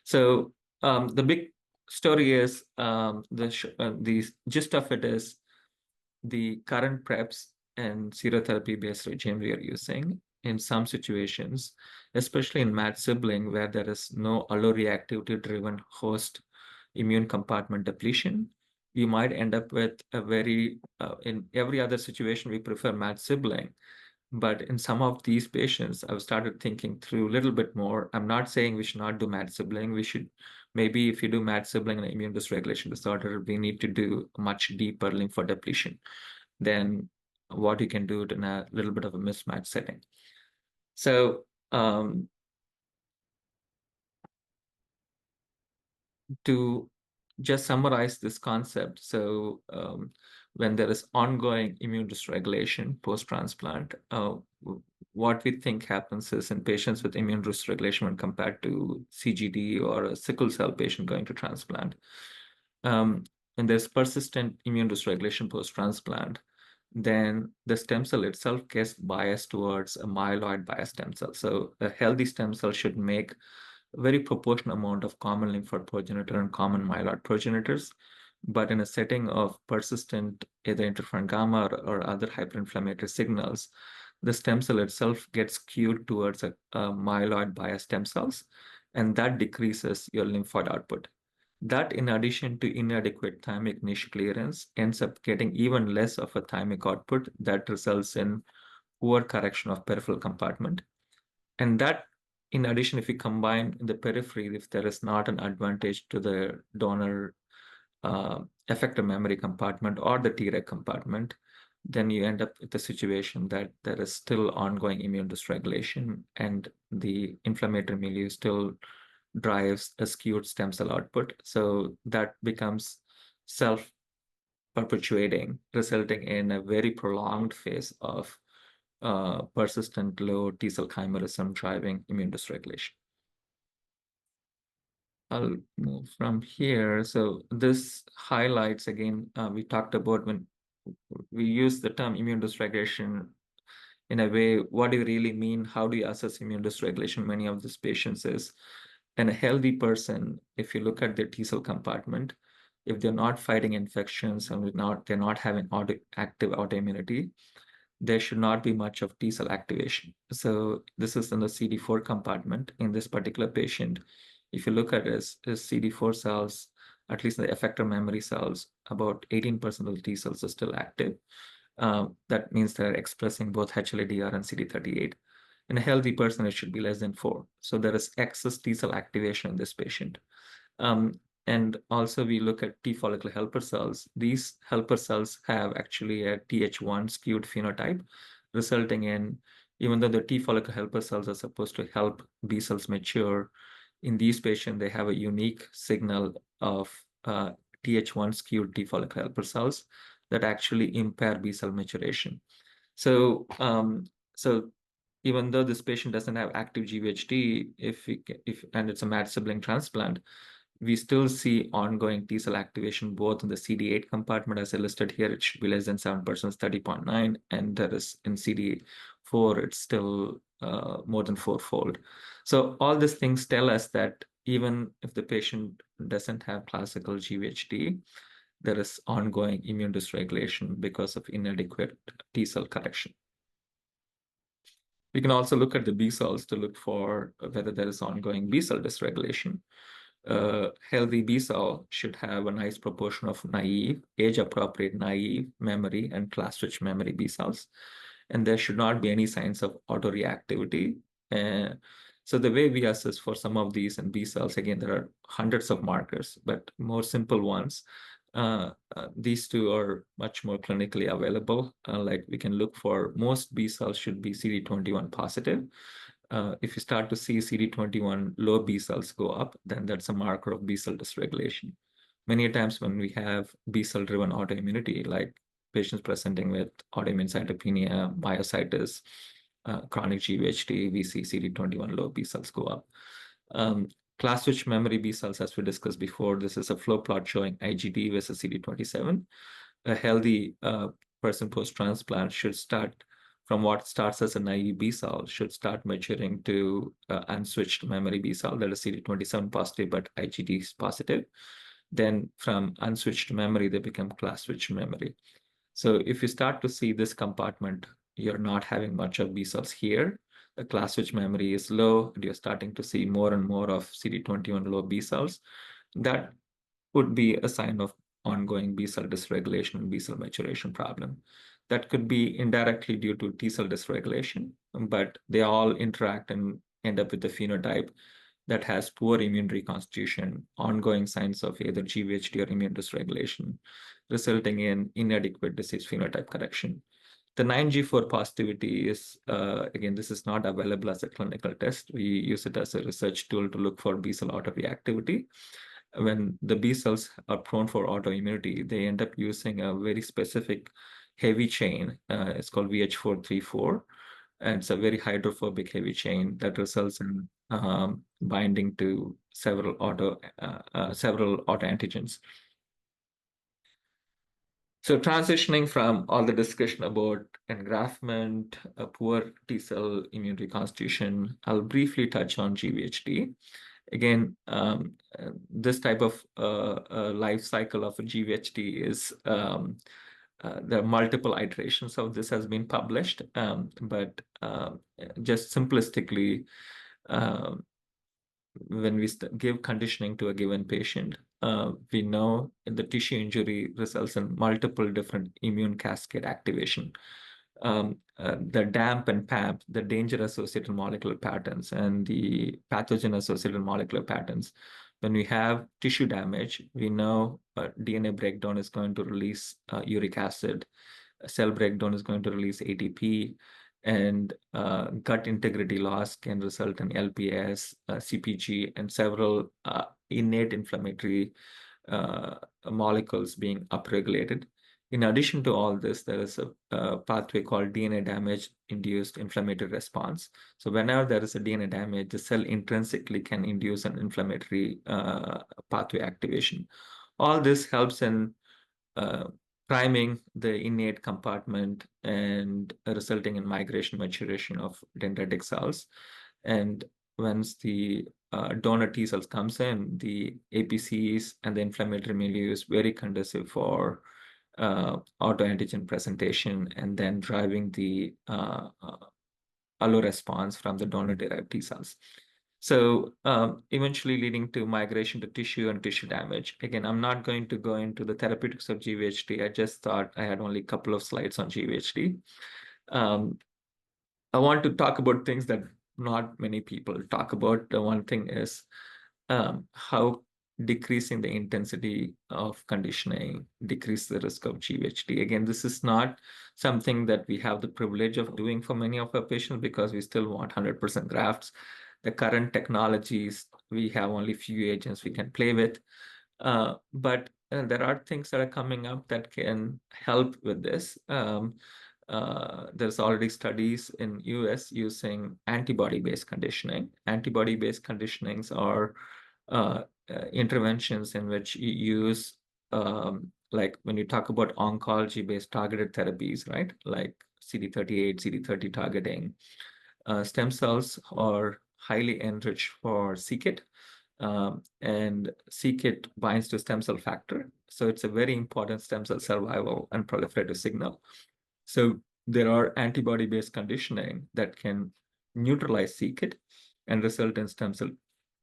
S3: So the big story is, the gist of it is, the current preps and serotherapy-based regime we are using in some situations, especially in matched sibling, where there is no alloreactivity-driven host immune compartment depletion, you might end up with a very, in every other situation, we prefer matched sibling. But in some of these patients, I've started thinking through a little bit more. I'm not saying we should not do matched sibling. We should, maybe if you do matched sibling and immune dysregulation disorder, we need to do much deeper lymphodepletion than what you can do in a little bit of a mismatch setting. So to just summarize this concept, so when there is ongoing immune dysregulation post-transplant, what we think happens is, in patients with immune dysregulation when compared to CGD or a sickle cell patient going to transplant, when there's persistent immune dysregulation post-transplant, then the stem cell itself gets biased towards a myeloid biased stem cell. So a healthy stem cell should make a very proportional amount of common lymphoid progenitor and common myeloid progenitors. But in a setting of persistent either interferon gamma or other hyperinflammatory signals, the stem cell itself gets skewed towards a myeloid biased stem cells, and that decreases your lymphoid output. That, in addition to inadequate thymic niche clearance, ends up getting even less of a thymic output that results in poor correction of peripheral compartment. And that, in addition, if you combine in the periphery, if there is not an advantage to the donor effector memory compartment or the Treg compartment, then you end up with a situation that there is still ongoing immune dysregulation, and the inflammatory milieu still drives a skewed stem cell output. So that becomes self-perpetuating, resulting in a very prolonged phase of persistent low T cell chimerism driving immune dysregulation. I'll move from here. So this highlights, again, we talked about when we use the term immune dysregulation in a way, what do you really mean? How do you assess immune dysregulation? Many of these patients is, in a healthy person, if you look at their T cell compartment, if they're not fighting infections and they're not having active autoimmunity, there should not be much of T cell activation. So this is in the CD4 compartment. In this particular patient, if you look at his CD4 cells, at least in the effector memory cells, about 18% of the T cells are still active. That means they're expressing both HLA-DR and CD38. In a healthy person, it should be less than 4. So there is excess T cell activation in this patient. And also we look at T follicular helper cells. These helper cells have actually a Th1 skewed phenotype, resulting in, even though the T follicular helper cells are supposed to help B cells mature, in these patients, they have a unique signal of Th1 skewed T follicular helper cells that actually impair B cell maturation. So, so even though this patient doesn't have active GvHD, and it's a matched sibling transplant, we still see ongoing T cell activation both in the CD8 compartment, as I listed here. It should be less than 7%, 30.9, and there is in CD4, it's still more than fourfold. So all these things tell us that even if the patient doesn't have classical GvHD, there is ongoing immune dysregulation because of inadequate T cell correction. We can also look at the B cells to look for whether there is ongoing B cell dysregulation. Healthy B cell should have a nice proportion of naive, age-appropriate naive memory and class-switch memory B cells. And there should not be any signs of autoreactivity. So the way we assess for some of these in B cells, again, there are hundreds of markers, but more simple ones. These two are much more clinically available. Like we can look for, most B cells should be CD21 positive. If you start to see CD21 low B cells go up, then that's a marker of B cell dysregulation. Many times when we have B cell driven autoimmunity, like patients presenting with autoimmune cytopenia, myositis, chronic GvHD, we see CD21 low B cells go up. Class switch memory B cells, as we discussed before, this is a flow plot showing IgD versus CD27. A healthy person post-transplant should start from what starts as a naive B cell, should start maturing to unswitched memory B cell, that is CD27 positive, but IgD is positive. Then from unswitched memory, they become class switch memory. So if you start to see this compartment, you're not having much of B cells here. The class switch memory is low, and you're starting to see more and more of CD21 low B cells. That would be a sign of ongoing B cell dysregulation and B cell maturation problem. That could be indirectly due to T cell dysregulation, but they all interact and end up with the phenotype that has poor immune reconstitution, ongoing signs of either GvHD or immune dysregulation, resulting in inadequate disease phenotype correction. The 9G4 positivity is, again, this is not available as a clinical test. We use it as a research tool to look for B cell autoreactivity. When the B cells are prone for autoimmunity, they end up using a very specific heavy chain. It's called VH434. And it's a very hydrophobic heavy chain that results in binding to several autoantigens. So transitioning from all the discussion about engraftment, poor T cell immune reconstitution, I'll briefly touch on GvHD. Again, this type of life cycle of a GvHD is, there are multiple iterations of this has been published, but just simplistically, when we give conditioning to a given patient, we know the tissue injury results in multiple different immune cascade activation. The DAMP and PAMP, the danger-associated molecular patterns and the pathogen-associated molecular patterns. When we have tissue damage, we know DNA breakdown is going to release uric acid, cell breakdown is going to release ATP, and gut integrity loss can result in LPS, CPG, and several innate inflammatory molecules being upregulated. In addition to all this, there is a pathway called DNA damage-induced inflammatory response. So whenever there is a DNA damage, the cell intrinsically can induce an inflammatory pathway activation. All this helps in priming the innate compartment and resulting in migration maturation of dendritic cells. And once the donor T cells comes in, the APCs and the inflammatory milieu is very conducive for autoantigen presentation and then driving the allo response from the donor-derived T cells. So eventually leading to migration to tissue and tissue damage. Again, I'm not going to go into the therapeutics of GvHD. I just thought I had only a couple of slides on GvHD. I want to talk about things that not many people talk about. The one thing is how decreasing the intensity of conditioning, decrease the risk of GvHD. Again, this is not something that we have the privilege of doing for many of our patients because we still want 100% grafts. The current technologies, we have only few agents we can play with. But there are things that are coming up that can help with this. There's already studies in US using antibody-based conditioning. Antibody-based conditionings are interventions in which you use, like when you talk about oncology-based targeted therapies, right? Like CD38, CD30 targeting. Stem cells are highly enriched for c-Kit, and c-Kit binds to stem cell factor. So it's a very important stem cell survival and proliferative signal. So there are antibody-based conditioning that can neutralize c-Kit and result in stem cell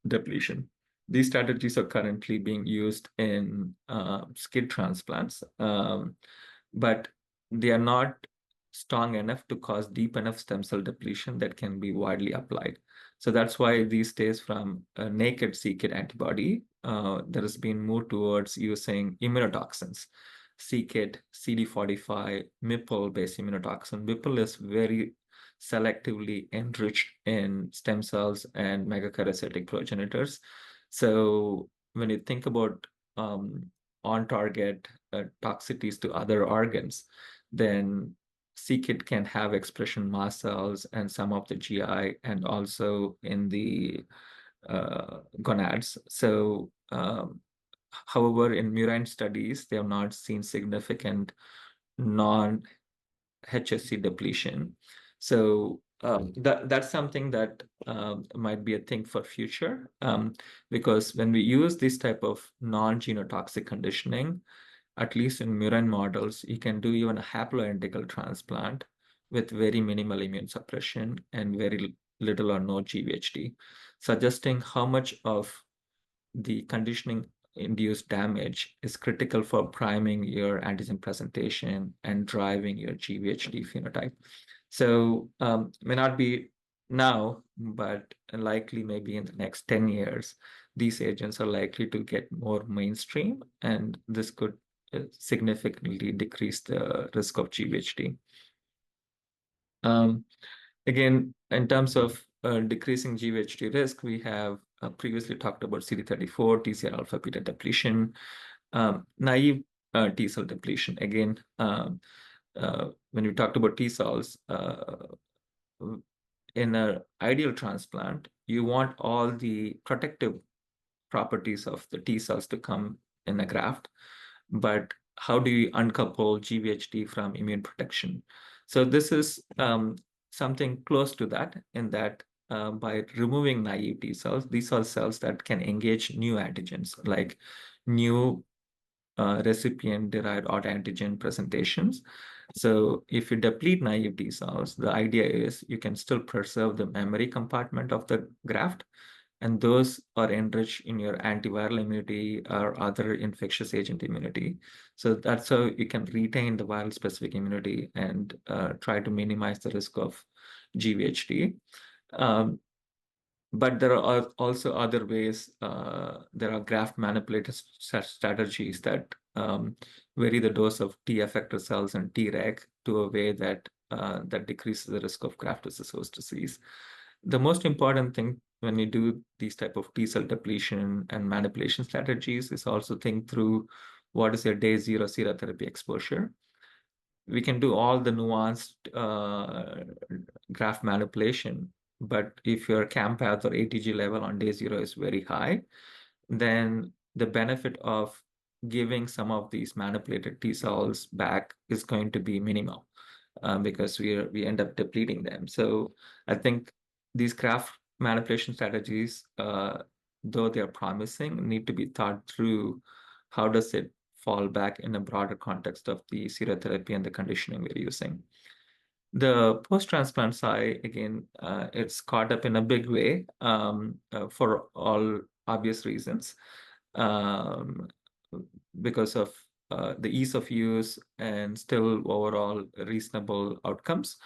S3: depletion. These strategies are currently being used in SCID transplants, but they are not strong enough to cause deep enough stem cell depletion that can be widely applied. So that's why these days from a naked c-Kit antibody, there has been moved towards using immunotoxins. c-Kit, CD45, MIPL-based immunotoxin. MIPL is very selectively enriched in stem cells and megakaryocytic progenitors. So when you think about on-target toxicities to other organs, then c-Kit can have expression mast cells and some of the GI and also in the gonads. So, however, in murine studies, they have not seen significant non-HSC depletion. So that's something that might be a thing for future, because when we use this type of non-genotoxic conditioning, at least in murine models, you can do even a haploidentical transplant with very minimal immune suppression and very little or no GvHD, suggesting how much of the conditioning induced damage is critical for priming your antigen presentation and driving your GvHD phenotype. So may not be now, but likely maybe in the next 10 years, these agents are likely to get more mainstream, and this could significantly decrease the risk of GvHD. Again, in terms of decreasing GvHD risk, we have previously talked about CD34, TCR alpha beta depletion, naive T cell depletion. Again, when we talked about T cells, in an ideal transplant, you want all the protective properties of the T cells to come in a graft, but how do you uncouple GvHD from immune protection? So this is something close to that, in that by removing naive T cells, these are cells that can engage new antigens, like new recipient-derived autoantigen presentations. So if you deplete naive T cells, the idea is you can still preserve the memory compartment of the graft, and those are enriched in your antiviral immunity or other infectious agent immunity. So that's how you can retain the viral specific immunity and try to minimize the risk of GvHD. But there are also other ways. There are graft manipulated strategies that vary the dose of T effector cells and Treg to a way that that decreases the risk of graft-versus-host disease. The most important thing when you do these type of T cell depletion and manipulation strategies is also think through what is your day zero serotherapy exposure. We can do all the nuanced graft manipulation, but if your CAMPath or ATG level on day zero is very high, then the benefit of giving some of these manipulated T cells back is going to be minimal, because we end up depleting them. So I think these graft manipulation strategies, though they are promising, need to be thought through. How does it fall back in a broader context of the serotherapy and the conditioning we're using? The post-transplant side, again, it's caught up in a big way for all obvious reasons, because of the ease of use and still overall reasonable outcomes.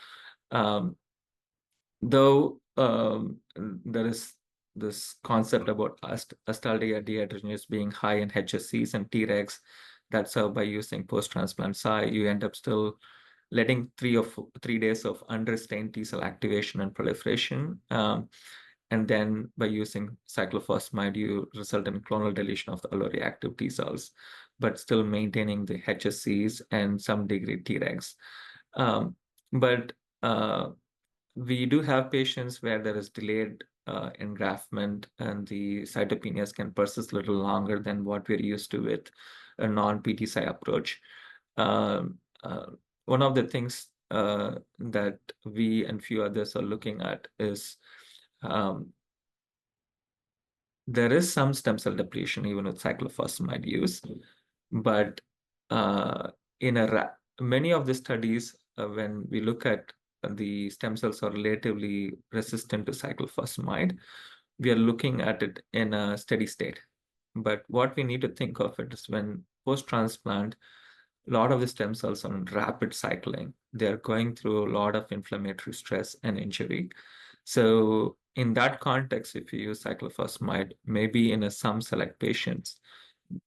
S3: Though there is this concept about astalgia dehydrogenase being high in HSCs and Tregs that's how by using post-transplant Psi, you end up still letting 3 days of unrestrained T cell activation and proliferation. And then by using cyclophosphamide, you result in clonal deletion of the alloreactive T cells, but still maintaining the HSCs and some degree Tregs. But we do have patients where there is delayed engraftment and the cytopenias can persist a little longer than what we're used to with a non-PTCy approach. One of the things that we and few others are looking at is there is some stem cell depletion even with cyclophosphamide use, but in many of the studies, when we look at the stem cells are relatively resistant to cyclophosphamide, we are looking at it in a steady state. But what we need to think of it is when post-transplant, a lot of the stem cells are on rapid cycling. They're going through a lot of inflammatory stress and injury. So in that context, if you use cyclophosphamide, maybe in some select patients,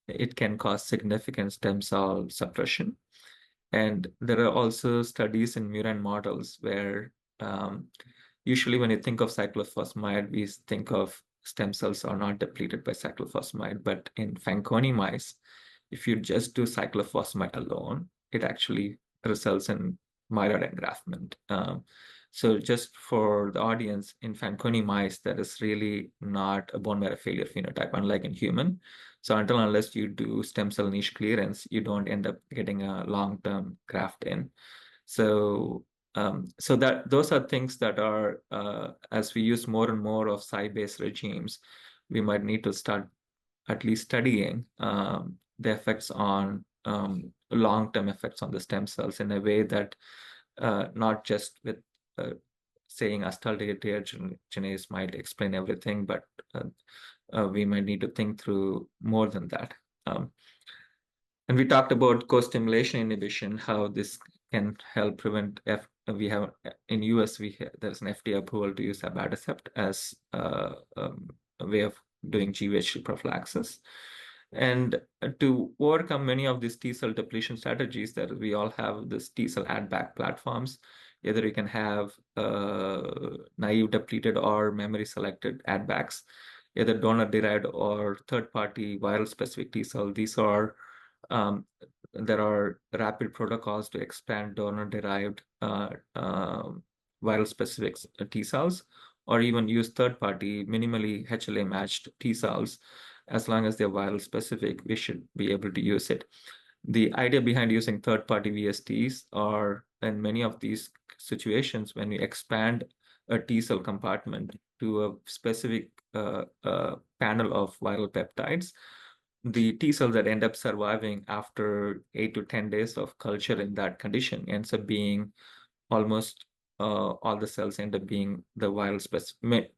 S3: it can cause significant stem cell suppression. And there are also studies in murine models where usually when you think of cyclophosphamide, we think of stem cells are not depleted by cyclophosphamide, but in Fanconi mice, if you just do cyclophosphamide alone, it actually results in myeloid engraftment. So just for the audience, in Fanconi mice, there is really not a bone marrow failure phenotype, unlike in human. So unless you do stem cell niche clearance, you don't end up getting a long-term graft in. So those are things that are, as we use more and more of Psi-based regimes, we might need to start at least studying the effects on long-term effects on the stem cells in a way that not just with saying astalgia dehydrogenase might explain everything, but we might need to think through more than that. And we talked about co-stimulation inhibition, how this can help prevent we have in US there's an FDA approval to use abatacept as a way of doing GvHD prophylaxis. And to overcome many of these T cell depletion strategies that we all have this T cell add back platforms, either you can have naive depleted or memory selected add backs, either donor derived or third party viral specific T cell. These are there are rapid protocols to expand donor-derived viral-specific T cells, or even use third-party minimally HLA-matched T cells. As long as they're viral-specific, we should be able to use it. The idea behind using third-party VSTs are, in many of these situations, when we expand a T cell compartment to a specific panel of viral peptides, the T cells that end up surviving after 8 to 10 days of culture in that condition ends up being almost all the cells end up being the viral specific.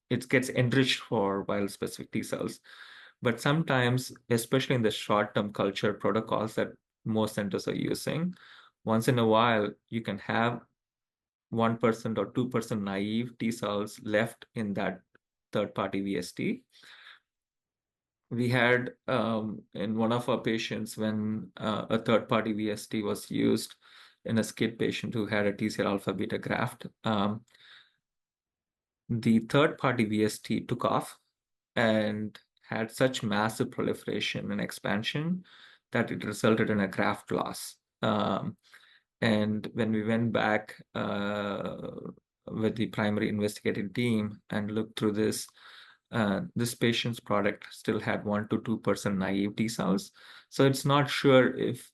S3: It gets enriched for viral specific T cells. But sometimes, especially in the short-term culture protocols that most centers are using, once in a while, you can have 1% or 2% naive T cells left in that third-party VST. We had in one of our patients when a third-party VST was used in a SCID patient who had a TCR alpha beta graft. The third-party VST took off and had such massive proliferation and expansion that it resulted in a graft loss. And when we went back with the primary investigating team and looked through this, this patient's product still had 1 to 2% naive T cells. So it's not sure if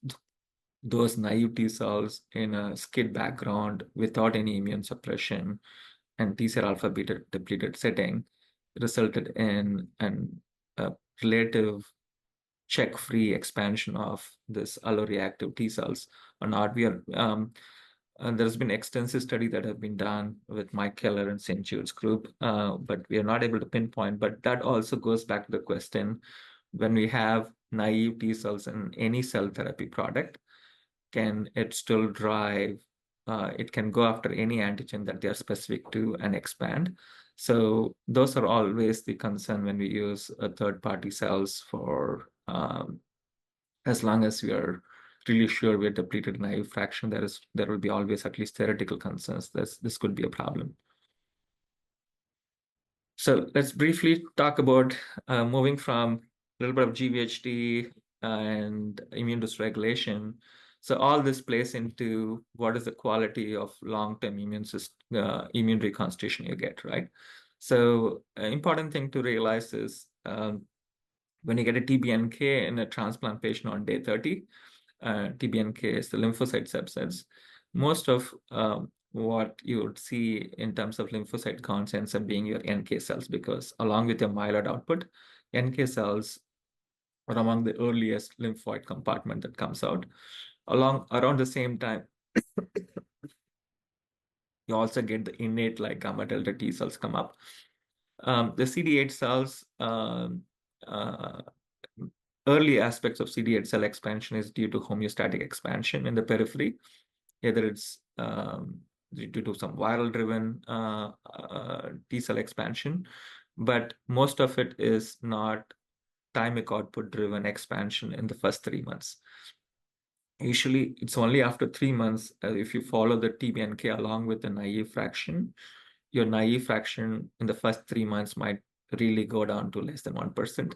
S3: those naive T cells in a SCID background without any immune suppression and TCR alpha beta depleted setting resulted in a relative check-free expansion of this alloreactive T cells or not. And there's been extensive study that have been done with Mike Keller and St. Jude's group, but we are not able to pinpoint. But that also goes back to the question, when we have naive T cells in any cell therapy product, can it still drive it can go after any antigen that they are specific to and expand. So those are always the concern when we use third-party cells for, as long as we are really sure we're depleted naive fraction, there will be always at least theoretical concerns that this could be a problem. So let's briefly talk about moving from a little bit of GvHD and immune dysregulation. So all this plays into what is the quality of long-term immune reconstitution you get, right? So an important thing to realize is when you get a TBNK in a transplant patient on day 30, TBNK is the lymphocyte subsets. Most of what you would see in terms of lymphocyte counts ends up being your NK cells, because along with your myeloid output, NK cells are among the earliest lymphoid compartment that comes out. Around the same time, you also get the innate like gamma delta T cells come up. The CD8 cells, early aspects of CD8 cell expansion is due to homeostatic expansion in the periphery. Either it's due to some viral-driven T cell expansion, but most of it is not thymic output-driven expansion in the first 3 months. Usually, it's only after 3 months, if you follow the TBNK along with the naive fraction, your naive fraction in the first 3 months might really go down to less than 1%.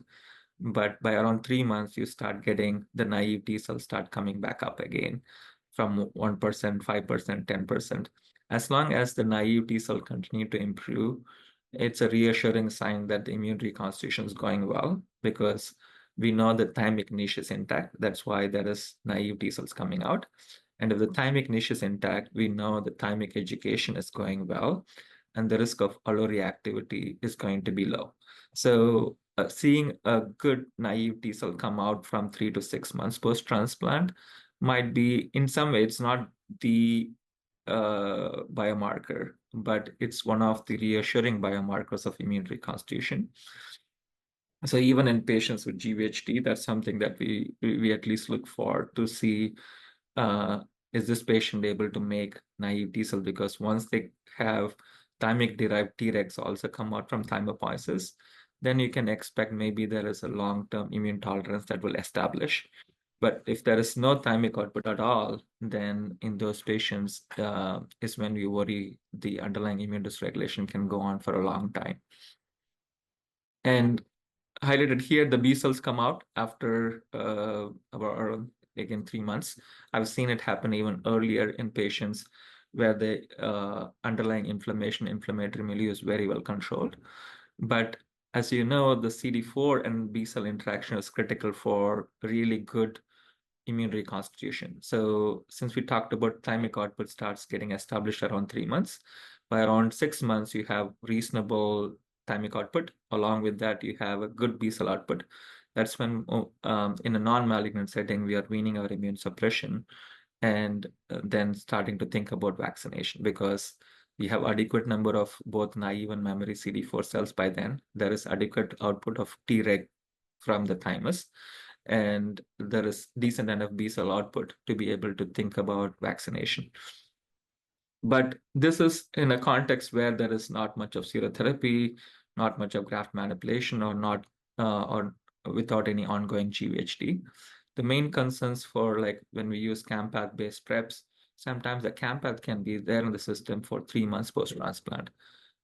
S3: But by around 3 months, you start getting the naive T cells start coming back up again from 1%, 5%, 10%. As long as the naive T cell continue to improve, it's a reassuring sign that the immune reconstitution is going well, because we know the thymic niche is intact. That's why there is naive T cells coming out. And if the thymic niche is intact, we know the thymic education is going well, and the risk of alloreactivity is going to be low. So seeing a good naive T cell come out from 3 to 6 months post-transplant might be, in some way, it's not the biomarker, but it's one of the reassuring biomarkers of immune reconstitution. So even in patients with GvHD, that's something that we at least look for to see, is this patient able to make naive T cell? Because once they have thymic-derived Tregs also come out from thymopoiesis, then you can expect maybe there is a long-term immune tolerance that will establish. But if there is no thymic output at all, then in those patients is when we worry the underlying immune dysregulation can go on for a long time. And highlighted here, the B cells come out after about, again, 3 months. I've seen it happen even earlier in patients where the underlying inflammatory milieu is very well controlled. But as you know, the CD4 and B cell interaction is critical for really good immune reconstitution. So since we talked about thymic output starts getting established around 3 months, by around 6 months, you have reasonable thymic output. Along with that, you have a good B cell output. That's when in a non-malignant setting, we are weaning our immune suppression and then starting to think about vaccination, because we have adequate number of both naive and memory CD4 cells by then. There is adequate output of Treg from the thymus, and there is decent enough B cell output to be able to think about vaccination. But this is in a context where there is not much of serotherapy, not much of graft manipulation, or without any ongoing GvHD. The main concerns for, like, when we use CAMPATH-based preps, sometimes the CAMPATH can be there in the system for 3 months post-transplant.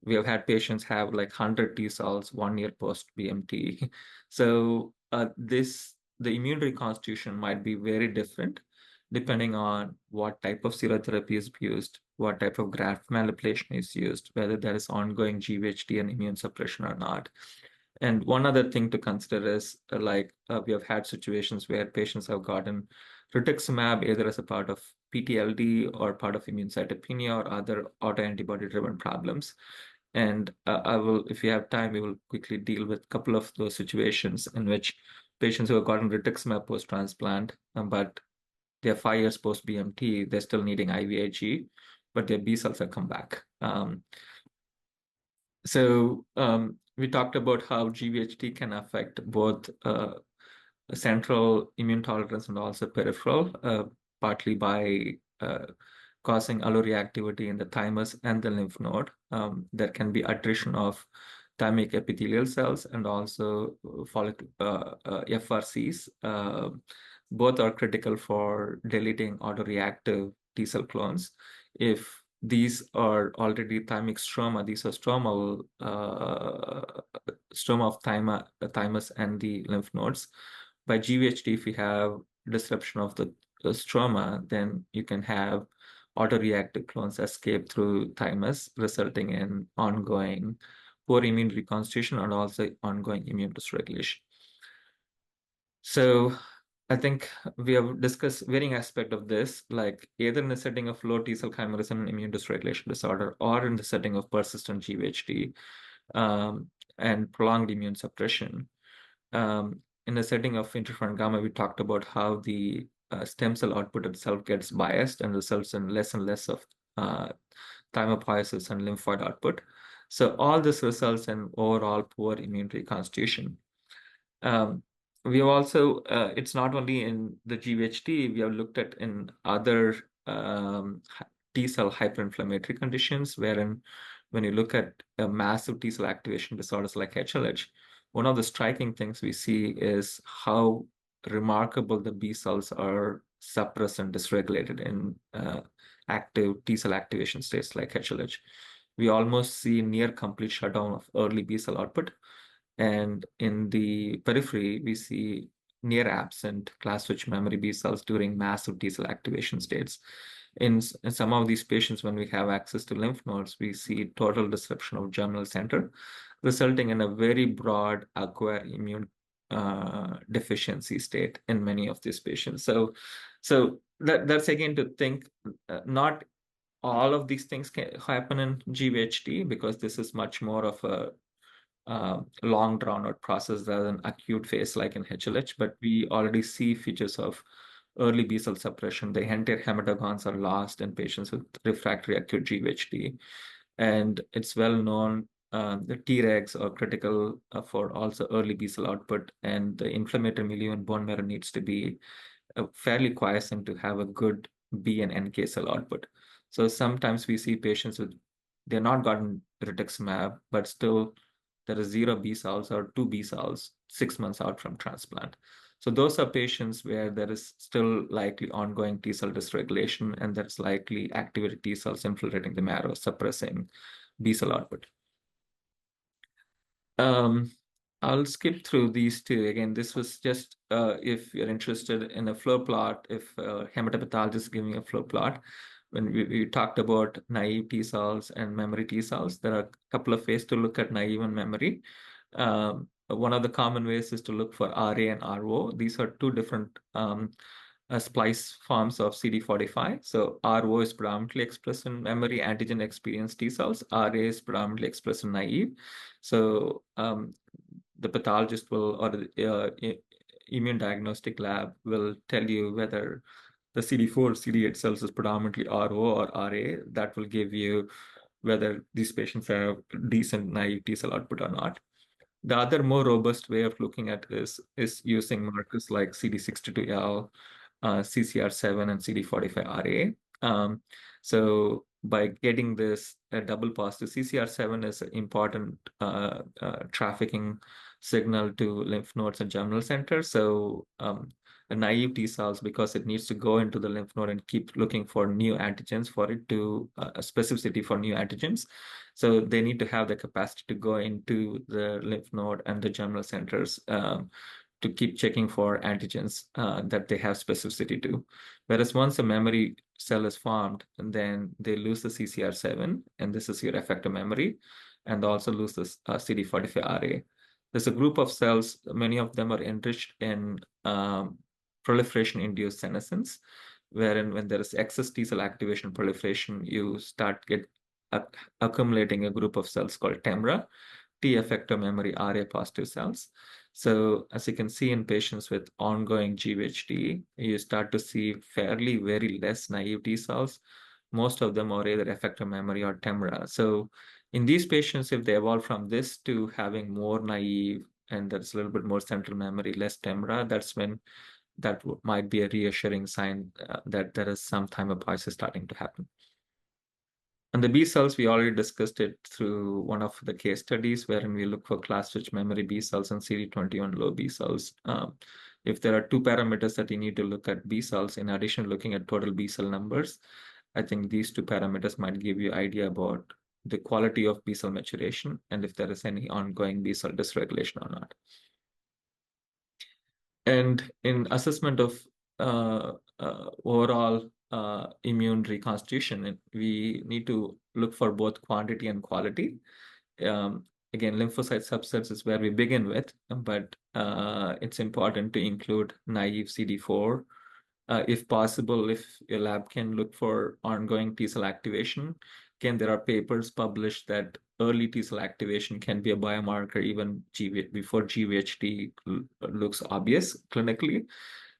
S3: We have had patients have like 100 T cells 1 year post-BMT. So the immune reconstitution might be very different depending on what type of serotherapy is used, what type of graft manipulation is used, whether there is ongoing GvHD and immune suppression or not. And one other thing to consider is we have had situations where patients have gotten rituximab either as a part of PTLD or part of immune cytopenia or other autoantibody-driven problems. And if you have time, we will quickly deal with a couple of those situations in which patients who have gotten rituximab post-transplant, but they're 5 years post-BMT, they're still needing IVIG, but their B cells have come back. We talked about how GvHD can affect both central immune tolerance and also peripheral, partly by causing alloreactivity in the thymus and the lymph node. There can be attrition of thymic epithelial cells and also FRCs. Both are critical for deleting autoreactive T cell clones. If these are already thymic stroma, these are stroma of thymus and the lymph nodes. By GvHD, if you have disruption of the stroma, then you can have autoreactive clones escape through thymus, resulting in ongoing poor immune reconstitution and also ongoing immune dysregulation. So I think we have discussed varying aspects of this, like either in the setting of low T cell chimerism and immune dysregulation disorder, or in the setting of persistent GvHD and prolonged immune suppression. In the setting of interferon gamma, we talked about how the stem cell output itself gets biased and results in less and less of thymopoiesis and lymphoid output. So all this results in overall poor immune reconstitution. We have also, it's not only in the GvHD, we have looked at in other T cell hyperinflammatory conditions, wherein when you look at massive T cell activation disorders like HLH, one of the striking things we see is how remarkable the B cells are suppressed and dysregulated in active T cell activation states like HLH. We almost see near complete shutdown of early B cell output. And in the periphery, we see near absent class switch memory B cells during massive T cell activation states. In some of these patients, when we have access to lymph nodes, we see total disruption of germinal center, resulting in a very broad acquired immune deficiency state in many of these patients. So that's again to think not all of these things can happen in GvHD, because this is much more of a long drawn out process rather than acute phase like in HLH, but we already see features of early B cell suppression. The entire hematogons are lost in patients with refractory acute GvHD. And it's well known the Tregs are critical for also early B cell output, and the inflammatory milieu in bone marrow needs to be fairly quiescent to have a good B and NK cell output. So sometimes we see patients with, they're not gotten rituximab, but still there is 0 B cells or 2 B cells 6 months out from transplant. So those are patients where there is still likely ongoing T cell dysregulation, and there's likely activated T cells infiltrating the marrow, suppressing B cell output. I'll skip through these two. Again, this was just if you're interested in a flow plot, if hematopathologist is giving a flow plot. When we talked about naive T cells and memory T cells, there are a couple of ways to look at naive and memory. One of the common ways is to look for RA and RO. These are two different splice forms of CD45. So RO is predominantly expressed in memory antigen experienced T cells. RA is predominantly expressed in naive. So the pathologist will, or the immune diagnostic lab will tell you whether the CD4, CD8 cells is predominantly RO or RA. That will give you whether these patients have decent naive T cell output or not. The other more robust way of looking at this is using markers like CD62L, CCR7, and CD45RA. So by getting this double positive, CCR7 is an important trafficking signal to lymph nodes and germinal centers. So the naive T cells, because it needs to go into the lymph node and keep looking for new antigens for it to specificity for new antigens. So they need to have the capacity to go into the lymph node and the germinal centers to keep checking for antigens that they have specificity to. Whereas once a memory cell is formed, and then they lose the CCR7, and this is your effector memory, and also lose the CD45RA. There's a group of cells, many of them are enriched in proliferation-induced senescence, wherein when there is excess T cell activation proliferation, you start accumulating a group of cells called TEMRA, T effector memory RA positive cells. So as you can see in patients with ongoing GvHD, you start to see fairly very less naive T cells. Most of them are either effector memory or TEMRA. So in these patients, if they evolve from this to having more naive and there's a little bit more central memory, less TEMRA, that's when that might be a reassuring sign that there is some thymopoiesis starting to happen. And the B cells, we already discussed it through one of the case studies wherein we look for class-rich memory B cells and CD21 low B cells. If there are two parameters that you need to look at B cells, in addition to looking at total B cell numbers, I think these two parameters might give you idea about the quality of B cell maturation and if there is any ongoing B cell dysregulation or not. And in assessment of overall immune reconstitution, we need to look for both quantity and quality. Again, lymphocyte subsets is where we begin with, but it's important to include naive CD4. If possible, if your lab can look for ongoing T cell activation. Again, there are papers published that early T cell activation can be a biomarker even before GvHD looks obvious clinically.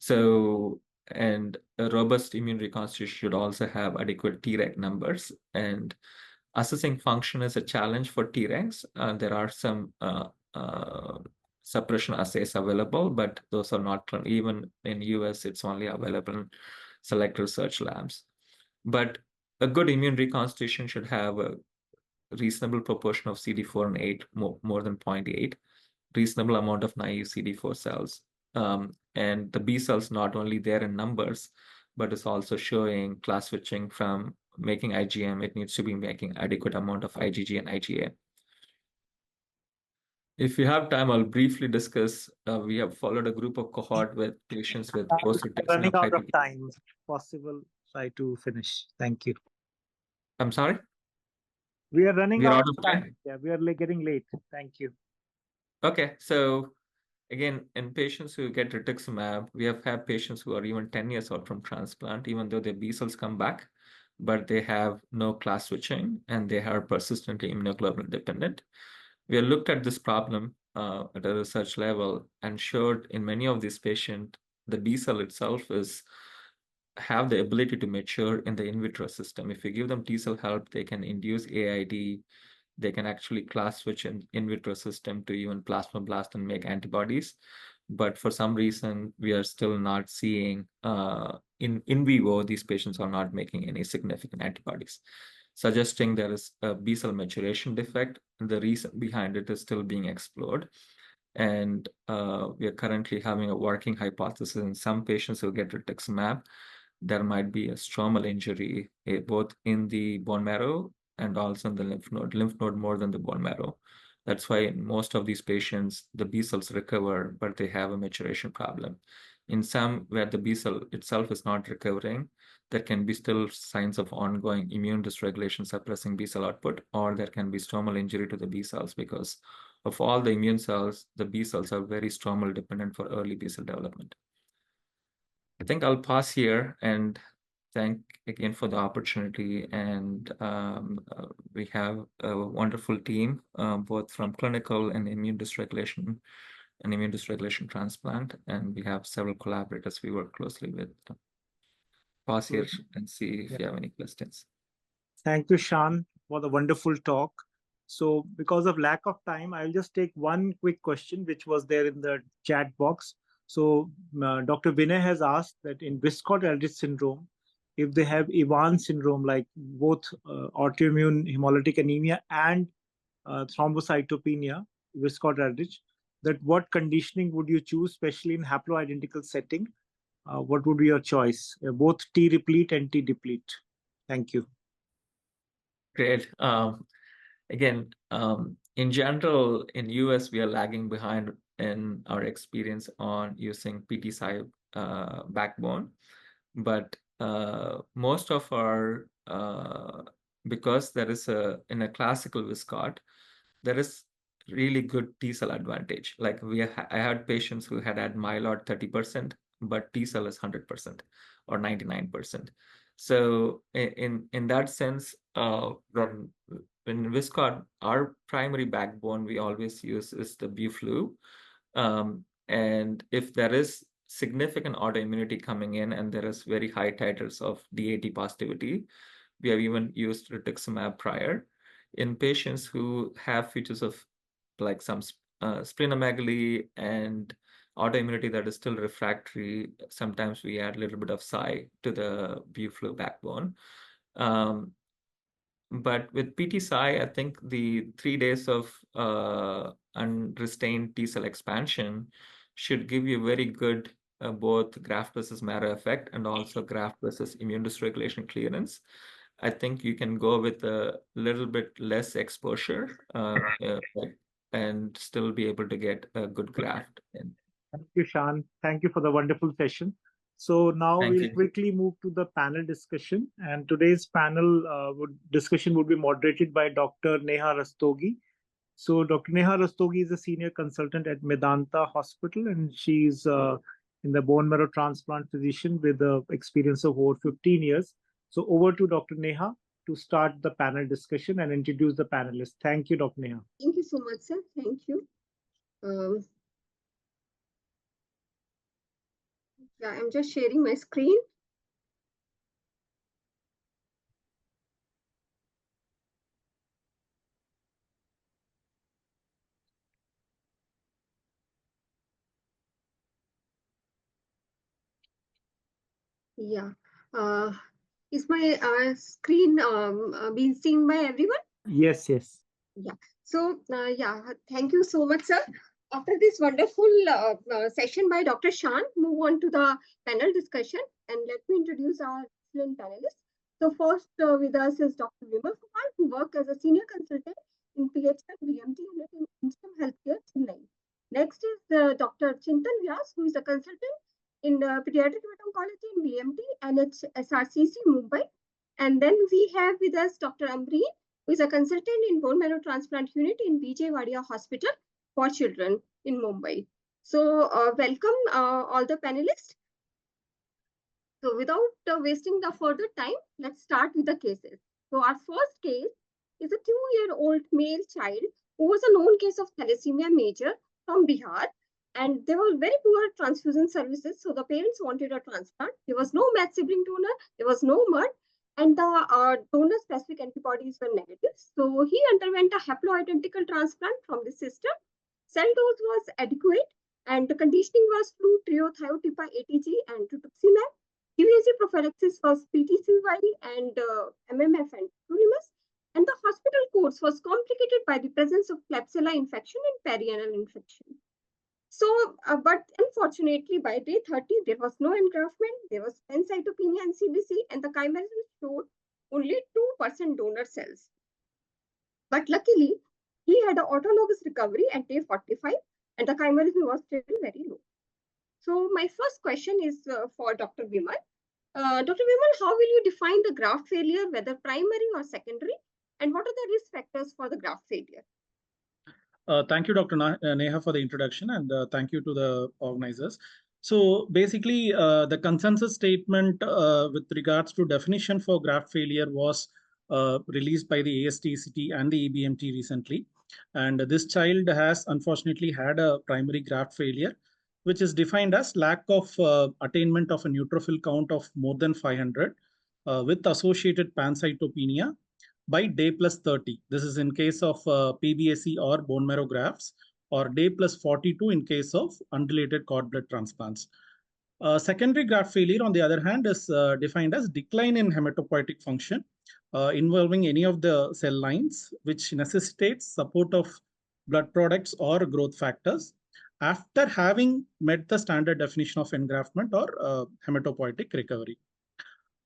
S3: So, and a robust immune reconstitution should also have adequate Treg numbers. And assessing function is a challenge for Tregs. There are some suppression assays available, but those are not, even in US, it's only available in select research labs. But a good immune reconstitution should have a reasonable proportion of CD4 and 8, more than 0.8, reasonable amount of naive CD4 cells. And the B cells not only there in numbers, but it's also showing class switching from making IgM, it needs to be making adequate amount of IgG and IgA. If you have time, I'll briefly discuss. We have followed a group of cohort with patients with post-rituximab
S1: Running out of
S3: hypertension.
S1: time. Possible, try to finish. Thank you.
S3: I'm sorry?
S1: We are running
S3: We're
S1: out
S3: out
S1: of
S3: of
S1: time.
S3: time.
S1: Yeah, we are getting late. Thank you.
S3: Okay, so again, in patients who get rituximab, we have had patients who are even 10 years out from transplant, even though their B cells come back, but they have no class switching and they are persistently immunoglobulin dependent. We have looked at this problem at a research level and showed in many of these patients, the B cell itself have the ability to mature in the in vitro system. If you give them T cell help, they can induce AID, they can actually class switch in vitro system to even plasmablast and make antibodies. But for some reason, we are still not seeing in vivo, these patients are not making any significant antibodies, suggesting there is a B cell maturation defect. The reason behind it is still being explored. And we are currently having a working hypothesis in some patients who get rituximab, there might be a stromal injury, both in the bone marrow and also in the lymph node more than the bone marrow. That's why in most of these patients, the B cells recover, but they have a maturation problem. In some where the B cell itself is not recovering, there can be still signs of ongoing immune dysregulation suppressing B cell output, or there can be stromal injury to the B cells because of all the immune cells, the B cells are very stromal dependent for early B cell development. I think I'll pause here and thank again for the opportunity. And we have a wonderful team, both from clinical and immune dysregulation and immune dysregulation transplant. And we have several collaborators we work closely with. Pause here and see if you have any questions.
S1: Thank you, Shan, for the wonderful talk. So because of lack of time, I'll just take one quick question, which was there in the chat box. So Dr. Vinay has asked that in Wiskott-Aldrich syndrome, if they have Ivan syndrome, like both autoimmune hemolytic anemia and thrombocytopenia, Wiskott-Aldrich, that what conditioning would you choose, especially in haploidentical setting? What would be your choice? Both T replete and T deplete. Thank you.
S3: Great. Again, in general, in US, we are lagging behind in our experience on using PT-Cy backbone. But most of our, because there is in a classical Wiskott, there is really good T cell advantage. Like I had patients who had myeloid 30%, but T cell is 100% or 99%. So in that sense, when Wiskott, our primary backbone we always use is the Buflu. And if there is significant autoimmunity coming in and there is very high titers of DAT positivity, we have even used rituximab prior. In patients who have features of like some splenomegaly and autoimmunity that is still refractory, sometimes we add a little bit of Cy to the Buflu backbone. But with PTSI, I think the 3 days of unrestrained T cell expansion should give you very good both graft versus marrow effect and also graft versus immune dysregulation clearance. I think you can go with a little bit less exposure and still be able to get a good graft in.
S1: Thank you, Shan. Thank you for the wonderful session. So now
S3: Thank
S1: we'll
S3: you.
S1: quickly move to the panel discussion. And today's panel discussion would be moderated by Dr. Neha Rastogi. So Dr. Neha Rastogi is a senior consultant at Medanta Hospital, and she's in the bone marrow transplant physician with the experience of over 15 years. So over to Dr. Neha to start the panel discussion and introduce the panelists. Thank you, Dr. Neha.
S4: Thank you so much, sir. Thank you. Yeah, I'm just sharing my screen. Yeah. Is my screen being seen by everyone?
S1: Yes, yes.
S4: Yeah. So, yeah, thank you so much, sir. After this wonderful session by Dr. Shan, move on to the panel discussion, and let me introduce our excellent panelists. So first with us is Dr. Vimal Kumar, who works as a senior consultant in Pediatric BMT unit in Instam Healthcare, Chennai. Next is Dr. Chintan Vyas, who is a consultant in Pediatric Oncology in BMT and SRCC, Mumbai. And then we have with us Dr. Amreen, who is a consultant in bone marrow transplant unit in BJ Wadia Hospital for Children in Mumbai. So welcome all the panelists. So without wasting the further time, let's start with the cases. So our first case is a 2-year-old male child who was a known case of thalassemia major from Bihar. And there were very poor transfusion services. So the parents wanted a transplant. There was no matched sibling donor. There was no mud. And the donor-specific antibodies were negative. So he underwent a haploidentical transplant from the system. Cell dose was adequate. And the conditioning was flu, trio, thiotepa, ATG, and rituximab. GvHD prophylaxis was PTCY and MMF and tacrolimus. And the hospital course was complicated by the presence of Klebsiella infection and perianal infection. So, but unfortunately, by day 30, there was no engraftment, there was pancytopenia and CBC, and the chimerism showed only 2% donor cells. But luckily, he had an autologous recovery at day 45, and the chimerism was still very low. So, my first question is for Dr. Vimal. Dr. Vimal, how will you define the graft failure, whether primary or secondary, and what are the risk factors for the graft failure?
S5: Thank you, Dr. Neha, for the introduction, and thank you to the organizers. So basically, the consensus statement with regards to definition for graft failure was released by the SPCTT and the EBMT recently. And this child has unfortunately had a primary graft failure, which is defined as lack of attainment of a neutrophil count of more than 500 with associated pancytopenia by day plus 30. This is in case of PBSC or bone marrow grafts, or day plus 42 in case of unrelated cord blood transplants. Secondary graft failure, on the other hand, is defined as decline in hematopoietic function involving any of the cell lines, which necessitates support of blood products or growth factors after having met the standard definition of engraftment or hematopoietic recovery.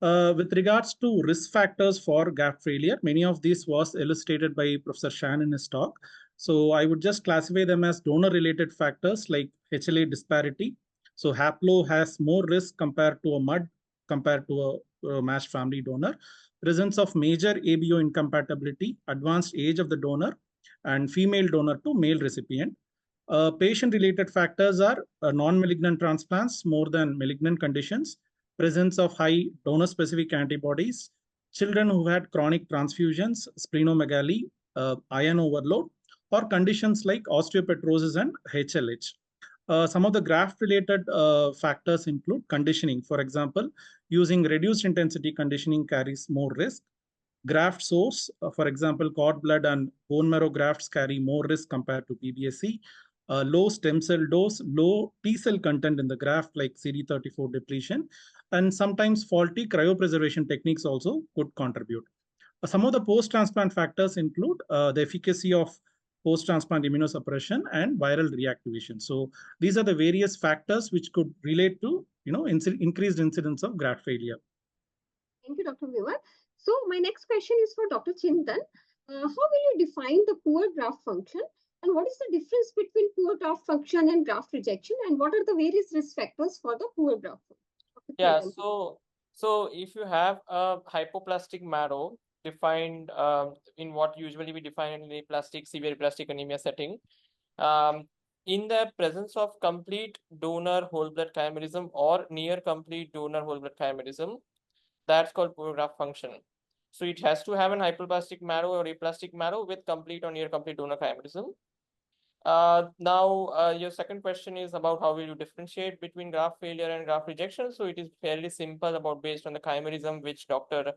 S5: With regards to risk factors for graft failure, many of these was illustrated by Professor Shan in his talk. So I would just classify them as donor-related factors like HLA disparity. So haplo has more risk compared to a MUD, compared to a matched family donor. Presence of major ABO incompatibility, advanced age of the donor, and female donor to male recipient. Patient-related factors are non-malignant transplants more than malignant conditions, presence of high donor-specific antibodies, children who had chronic transfusions, splenomegaly, iron overload, or conditions like osteopetrosis and HLH. Some of the graft-related factors include conditioning. For example, using reduced intensity conditioning carries more risk. Graft source, for example, cord blood and bone marrow grafts carry more risk compared to PBSC. Low stem cell dose, low T cell content in the graft like CD34 depletion, and sometimes faulty cryopreservation techniques also could contribute. Some of the post-transplant factors include the efficacy of post-transplant immunosuppression and viral reactivation. So these are the various factors which could relate to, increased incidence of graft failure.
S4: Thank you, Dr. Vimal. So my next question is for Dr. Chintan. How will you define the poor graft function? And what is the difference between poor graft function and graft rejection? And what are the various risk factors for the poor graft function?
S6: Yeah, so if you have a hypoplastic marrow defined in what usually we define in aplastic, severe aplastic anemia setting, in the presence of complete donor whole blood chimerism or near complete donor whole blood chimerism, that's called poor graft function. So it has to have an hypoplastic marrow or aplastic marrow with complete or near complete donor chimerism. Now, your second question is about how will you differentiate between graft failure and graft rejection. So it is fairly simple about based on the chimerism, which Dr.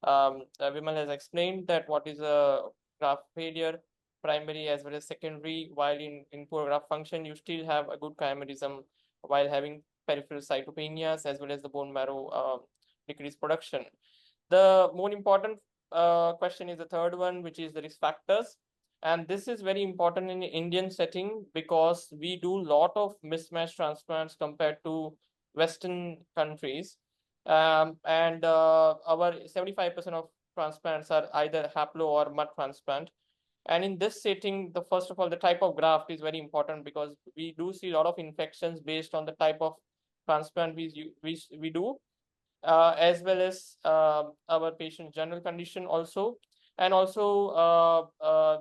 S6: Vimal has explained that what is a graft failure, primary as well as secondary, while in poor graft function, you still have a good chimerism while having peripheral cytopenias as well as the bone marrow decreased production. The more important question is the third one, which is the risk factors. And this is very important in the Indian setting because we do a lot of mismatched transplants compared to Western countries. And our 75% of transplants are either haplo or mud transplant. And in this setting, first of all, the type of graft is very important because we do see a lot of infections based on the type of transplant we do, as well as our patient's general condition also. And also,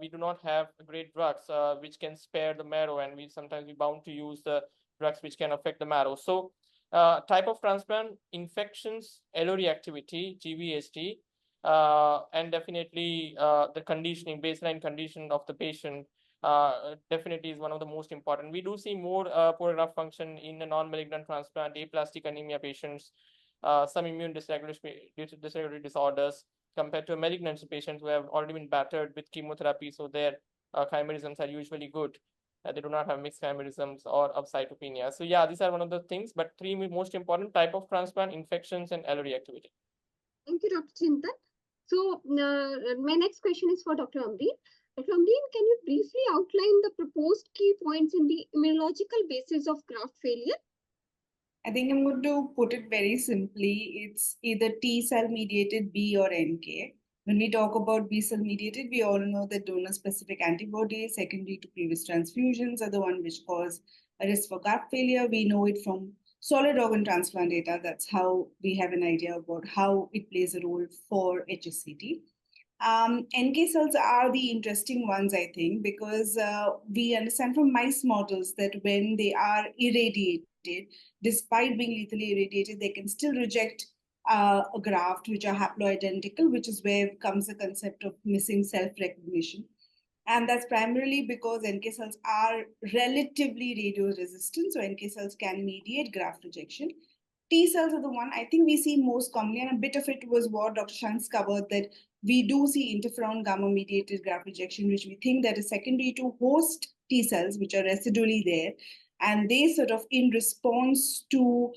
S6: we do not have great drugs which can spare the marrow, and we sometimes bound to use the drugs which can affect the marrow. So, type of transplant, infections, alloreactivity, GvHD, and definitely the conditioning, baseline condition of the patient definitely is one of the most important. We do see more poor graft function in a non-malignant transplant, aplastic anemia patients, some immune dysregulatory disorders, compared to malignant patients who have already been battered with chemotherapy. So their chimerisms are usually good. They do not have mixed chimerisms or of cytopenia. So yeah, these are one of the things, but three most important: type of transplant, infections, and alloreactivity.
S4: Thank you, Dr. Chintan. So my next question is for Dr. Amreen. Dr. Amreen, can you briefly outline the proposed key points in the immunological basis of graft failure?
S7: I think I'm going to put it very simply. It's either T cell mediated, B or NK. When we talk about B cell mediated, we all know that donor specific antibodies secondary to previous transfusions are the one which cause a risk for graft failure. We know it from solid organ transplant data. That's how we have an idea about how it plays a role for HSCT. NK cells are the interesting ones, I think, because we understand from mice models that when they are irradiated, despite being lethally irradiated, they can still reject a graft which are haploidentical, which is where comes the concept of missing self-recognition. And that's primarily because NK cells are relatively radio-resistant, so NK cells can mediate graft rejection. T cells are the one I think we see most commonly, and a bit of it was what Dr. Shans covered, that we do see interferon gamma-mediated graft rejection, which we think that is secondary to host T cells, which are residually there. And they sort of, in response to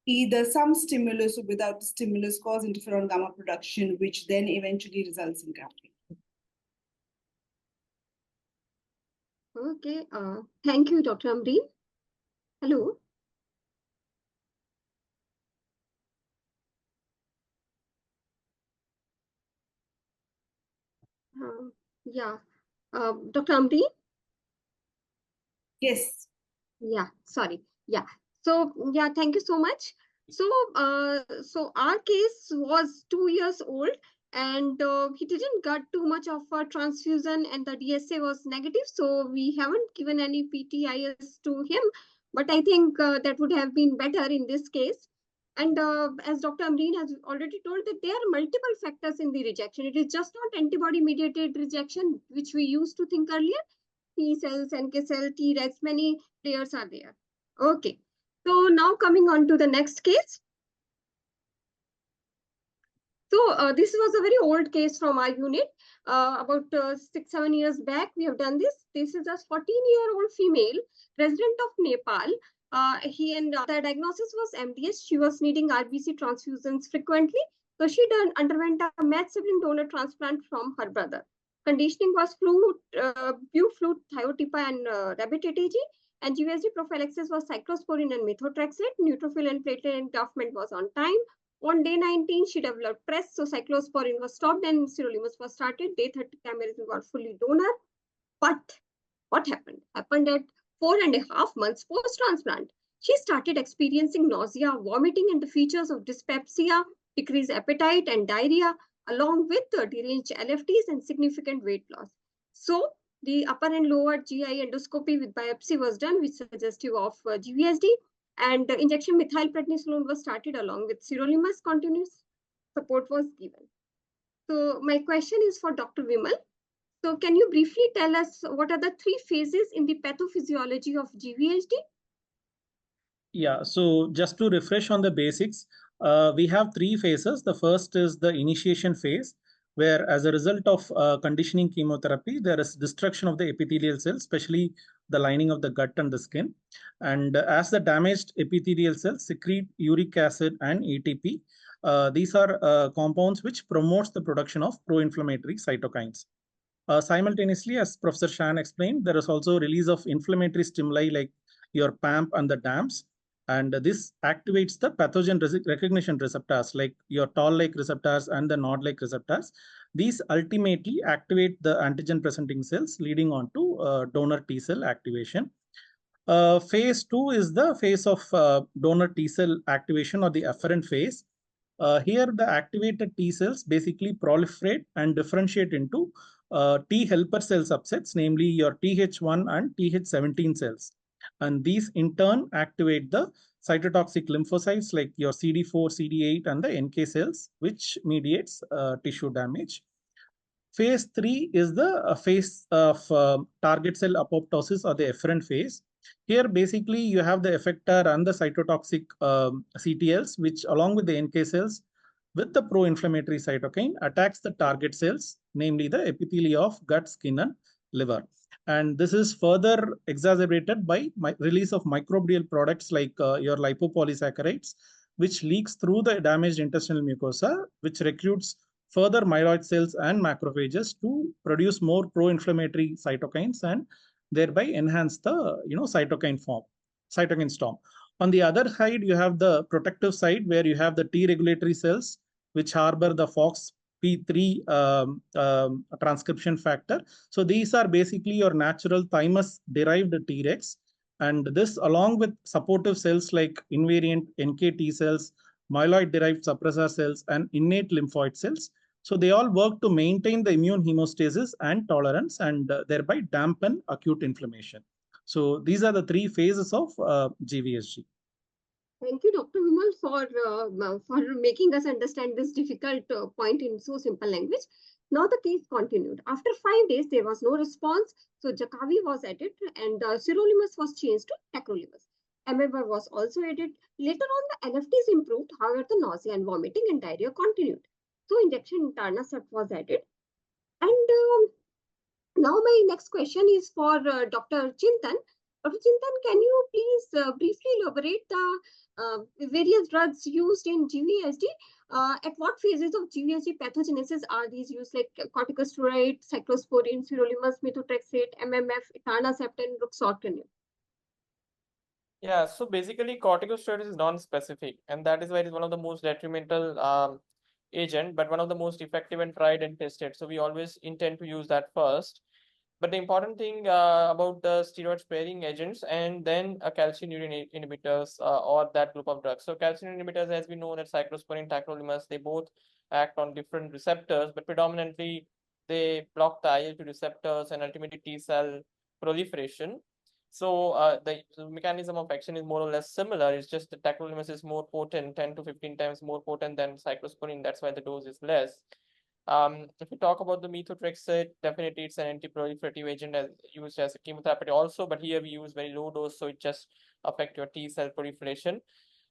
S7: either some stimulus or without stimulus, cause interferon gamma production, which then eventually results in graft failure.
S4: Okay, thank you, Dr. Amreen. Hello. Yeah, Dr. Amreen?
S7: Yes.
S4: Yeah, sorry. Yeah. So, yeah, thank you so much. So, so our case was 2 years old, and he didn't get too much of a transfusion, and the DSA was negative. So we haven't given any PTIS to him, but I think that would have been better in this case. And as Dr. Amreen has already told, that there are multiple factors in the rejection. It is just not antibody-mediated rejection, which we used to think earlier. T cells, NK cell, Tregs, many players are there. Okay. So now coming on to the next case. So this was a very old case from our unit. About 6-7 years back, we have done this. This is a 14-year-old female resident of Nepal. The diagnosis was MDS. She was needing RBC transfusions frequently. So she underwent a matched sibling donor transplant from her brother. Conditioning was flu, thiotype, and rabbit ATG. And GvHD prophylaxis was cyclosporin and methotrexate. Neutrophil and platelet engraftment was on time. On day 19, she developed PRES, so cyclosporin was stopped and sirolimus was started. Day 30, chimerism was fully donor. But what happened? Happened at 4.5 months post-transplant. She started experiencing nausea, vomiting, and the features of dyspepsia, decreased appetite, and diarrhea, along with deranged LFTs and significant weight loss. So the upper and lower GI endoscopy with biopsy was done, which suggestive of GvHD, and injection methylprednisolone was started along with sirolimus. Continuous support was given. So my question is for Dr. Vimal. So can you briefly tell us what are the 3 phases in the pathophysiology of GvHD?
S5: Yeah, so just to refresh on the basics, we have 3 phases. The first is the initiation phase, where as a result of conditioning chemotherapy, there is destruction of the epithelial cells, especially the lining of the gut and the skin. And as the damaged epithelial cells secrete uric acid and ATP, these are compounds which promotes the production of pro-inflammatory cytokines. Simultaneously, as Professor Shan explained, there is also release of inflammatory stimuli like your PAMP and the DAMPs. And this activates the pathogen recognition receptors like your toll-like receptors and the nod-like receptors. These ultimately activate the antigen presenting cells, leading on to donor T cell activation. Phase 2 is the phase of donor T cell activation, or the afferent phase. Here, the activated T cells basically proliferate and differentiate into T helper cell subsets, namely your Th1 and Th17 cells. And these in turn activate the cytotoxic lymphocytes like your CD4, CD8, and the NK cells, which mediates tissue damage. Phase 3 is the phase of target cell apoptosis, or the efferent phase. Here, basically, you have the effector and the cytotoxic CTLs, which along with the NK cells, with the pro-inflammatory cytokine, attacks the target cells, namely the epithelia of gut, skin, and liver. And this is further exacerbated by release of microbial products like your lipopolysaccharides, which leaks through the damaged intestinal mucosa, which recruits further myeloid cells and macrophages to produce more pro-inflammatory cytokines and thereby enhance the cytokine storm. On the other side, you have the protective side where you have the T regulatory cells which harbor the FOXP3 transcription factor. So these are basically your natural thymus derived Tregs, and this along with supportive cells like invariant NK T cells, myeloid derived suppressor cells, and innate lymphoid cells. So they all work to maintain the immune hemostasis and tolerance, and thereby dampen acute inflammation. So these are the 3 phases of GvHD.
S4: Thank you, Dr. Vimal, for making us understand this difficult point in so simple language. Now the case continued. After 5 days, there was no response. So Jakavi was added and sirolimus was changed to tacrolimus. MMR was also added. Later on, the LFTs improved. However, the nausea and vomiting and diarrhea continued. So injection etanercept was added. And now my next question is for Dr. Chintan. Dr. Chintan, can you please briefly elaborate the various drugs used in GvHD? At what phases of GvHD pathogenesis are these used, like corticosteroid, cyclosporin, sirolimus, methotrexate, MMF, etanercept, and ruxolitinib?
S6: Yeah, so basically corticosteroids is non-specific, and that is why it is one of the most detrimental agent, but one of the most effective and tried and tested. So we always intend to use that first. But the important thing about the steroid sparing agents and then calcineurin inhibitors or that group of drugs. So calcineurin inhibitors, as we know, that cyclosporin, tacrolimus, they both act on different receptors, but predominantly they block the IL-2 receptors and ultimately T cell proliferation. So the mechanism of action is more or less similar. It's just the tacrolimus is more potent, 10 to 15 times more potent than cyclosporin. That's why the dose is less. If we talk about the methotrexate, definitely it's an anti-proliferative agent used as a chemotherapy also, but here we use very low dose, so it just affects your T cell proliferation.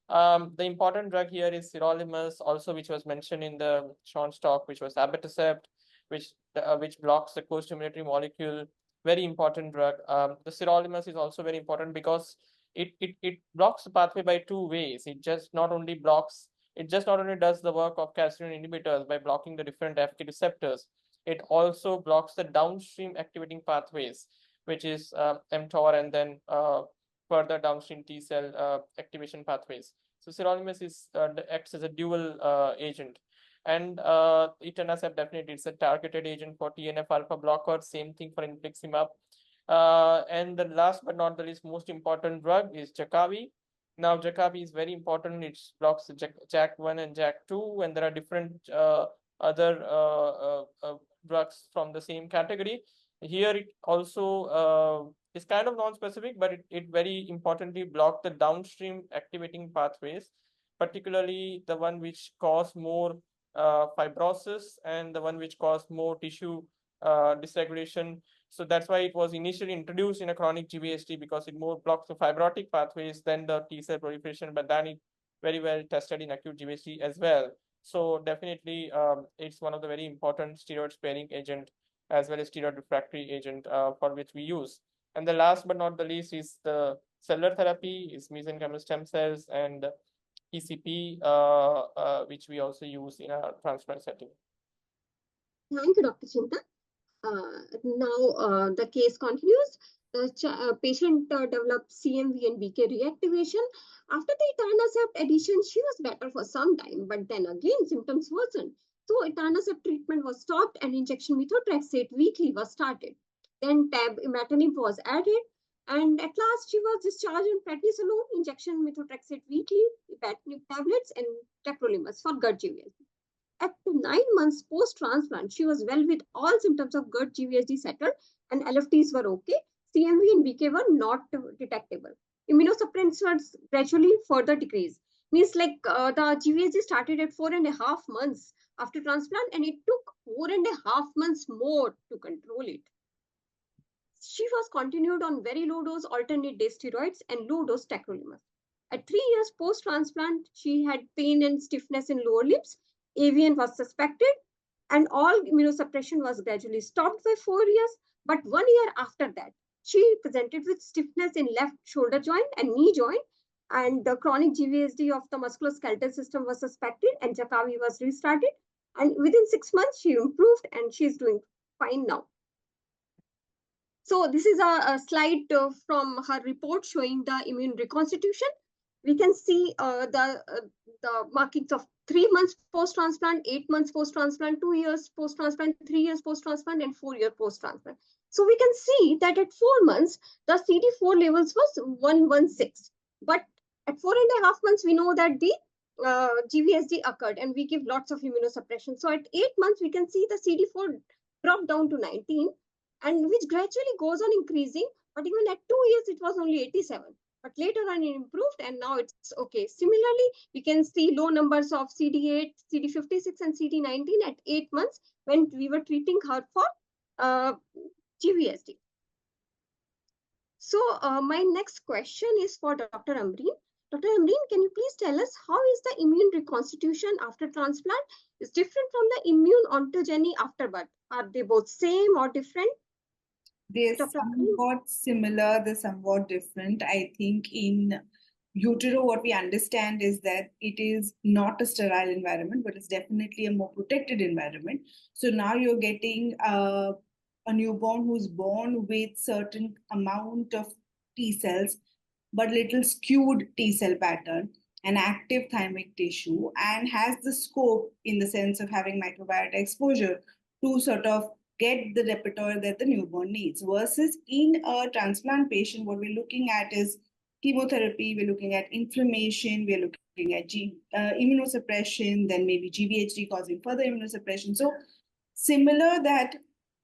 S6: The important drug here is sirolimus, also which was mentioned in the Sean's talk, which was abatacept, which blocks the co-stimulatory molecule. Very important drug. The sirolimus is also very important because it blocks the pathway by 2 ways. It just not only blocks it just not only does the work of calcineurin inhibitors by blocking the different FK receptors, it also blocks the downstream activating pathways, which is mTOR and then further downstream T cell activation pathways. So sirolimus acts as a dual agent. And etanercept definitely it's a targeted agent for TNF alpha blocker. Same thing for infliximab. And the last but not the least, most important drug is Jakavi. Now Jakavi is very important. It blocks the JAK1 and JAK2, and there are different other drugs from the same category. Here it also is kind of non-specific, but it very importantly blocks the downstream activating pathways, particularly the one which cause more fibrosis and the one which cause more tissue dysregulation. So that's why it was initially introduced in a chronic GvHD, because it more blocks the fibrotic pathways than the T cell proliferation, but then it very well tested in acute GvHD as well. So definitely it's one of the very important steroid sparing agent as well as steroid refractory agent for which we use. And the last but not the least is the cellular therapy, is mesenchymal stem cells and ECP, which we also use in a transplant setting.
S4: Thank you, Dr. Chinta. Now the case continues. The patient developed CMV and BK reactivation. After the etanercept addition, she was better for some time, but then again symptoms worsened. So etanercept treatment was stopped and injection methotrexate weekly was started. Then imatinib was added, and at last she was discharged on prednisolone, injection methotrexate weekly, imatinib tablets, and tacrolimus for GERD GvHD. At 9 months post-transplant, she was well with all symptoms of GERD GvHD settled, and LFTs were okay. CMV and BK were not detectable. Immunosuppressants were gradually further decreased. Means like the GvHD started at 4.5 months after transplant, and it took 4.5 months more to control it. She was continued on very low dose alternate day steroids and low dose tacrolimus. At 3 years post-transplant, she had pain and stiffness in lower limbs. AVN was suspected, and all immunosuppression was gradually stopped by 4 years. But 1 year after that, she presented with stiffness in left shoulder joint and knee joint, and the chronic GvHD of the musculoskeletal system was suspected, and Jakavi was restarted. And within 6 months, she improved, and she's doing fine now. So this is a slide from her report showing the immune reconstitution. We can see the markings of 3 months post-transplant, 8 months post-transplant, 2 years post-transplant, 3 years post-transplant, and 4 years post-transplant. So we can see that at 4 months, the CD4 levels was 116. But at 4.5 months, we know that the GvHD occurred, and we give lots of immunosuppression. So at 8 months, we can see the CD4 dropped down to 19, and which gradually goes on increasing. But even at 2 years, it was only 87. But later on it improved, and now it's okay. Similarly, we can see low numbers of CD8, CD56, and CD19 at 8 months when we were treating her for GvHD. So my next question is for Dr. Amreen. Dr. Amreen, can you please tell us how is the immune reconstitution after transplant is different from the immune ontogeny after birth? Are they both same or different?
S7: They're somewhat similar, they're somewhat different. I think in utero, what we understand is that it is not a sterile environment, but it's definitely a more protected environment. So now you're getting a newborn who's born with certain amount of T cells, but little skewed T cell pattern, an active thymic tissue, and has the scope in the sense of having microbiota exposure to sort of get the repertoire that the newborn needs. Versus in a transplant patient, what we're looking at is chemotherapy, we're looking at inflammation, we're looking at immunosuppression, then maybe GvHD causing further immunosuppression. So similar that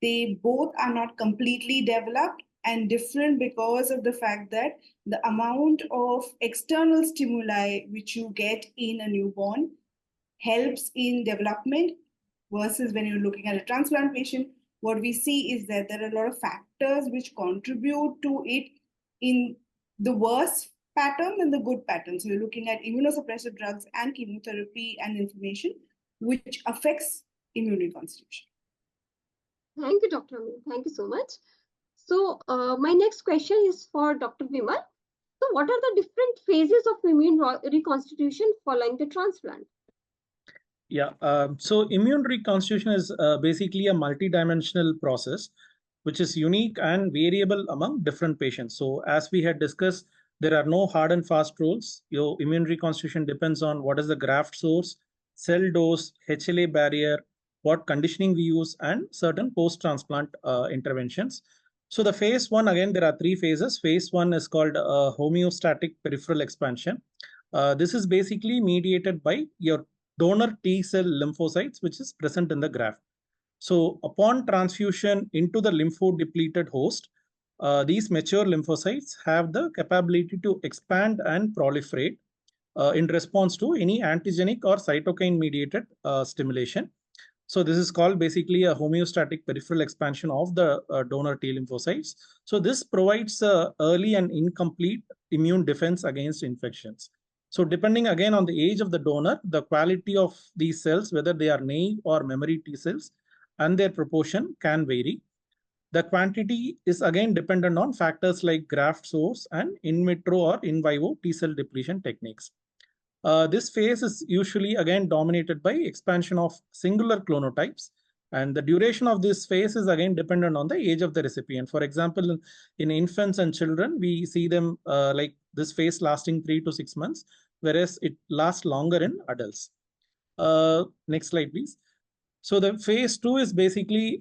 S7: they both are not completely developed, and different because of the fact that the amount of external stimuli which you get in a newborn helps in development, versus when you're looking at a transplant patient, what we see is that there are a lot of factors which contribute to it in the worst pattern than the good pattern. So you're looking at immunosuppressive drugs and chemotherapy and inflammation, which affects immune reconstitution.
S4: Thank you, Dr. Amreen. Thank you so much. So my next question is for Dr. Vimal. So what are the different phases of immune reconstitution following the transplant?
S5: Yeah, so immune reconstitution is basically a multidimensional process, which is unique and variable among different patients. So as we had discussed, there are no hard and fast rules. Your immune reconstitution depends on what is the graft source, cell dose, HLA barrier, what conditioning we use, and certain post-transplant interventions. So the phase one, again, there are three phases. Phase one is called homeostatic peripheral expansion. This is basically mediated by your donor T cell lymphocytes, which is present in the graft. So upon transfusion into the lymphodepleted host, these mature lymphocytes have the capability to expand and proliferate in response to any antigenic or cytokine mediated stimulation. So this is called basically a homeostatic peripheral expansion of the donor T lymphocytes. So this provides early and incomplete immune defense against infections. So depending again on the age of the donor, the quality of these cells, whether they are naive or memory T cells, and their proportion can vary. The quantity is again dependent on factors like graft source and in vitro or in vivo T cell depletion techniques. This phase is usually again dominated by expansion of singular clonotypes, and the duration of this phase is again dependent on the age of the recipient. For example, in infants and children, we see them like this phase lasting 3 to 6 months, whereas it lasts longer in adults. Next slide, please. So the phase two is basically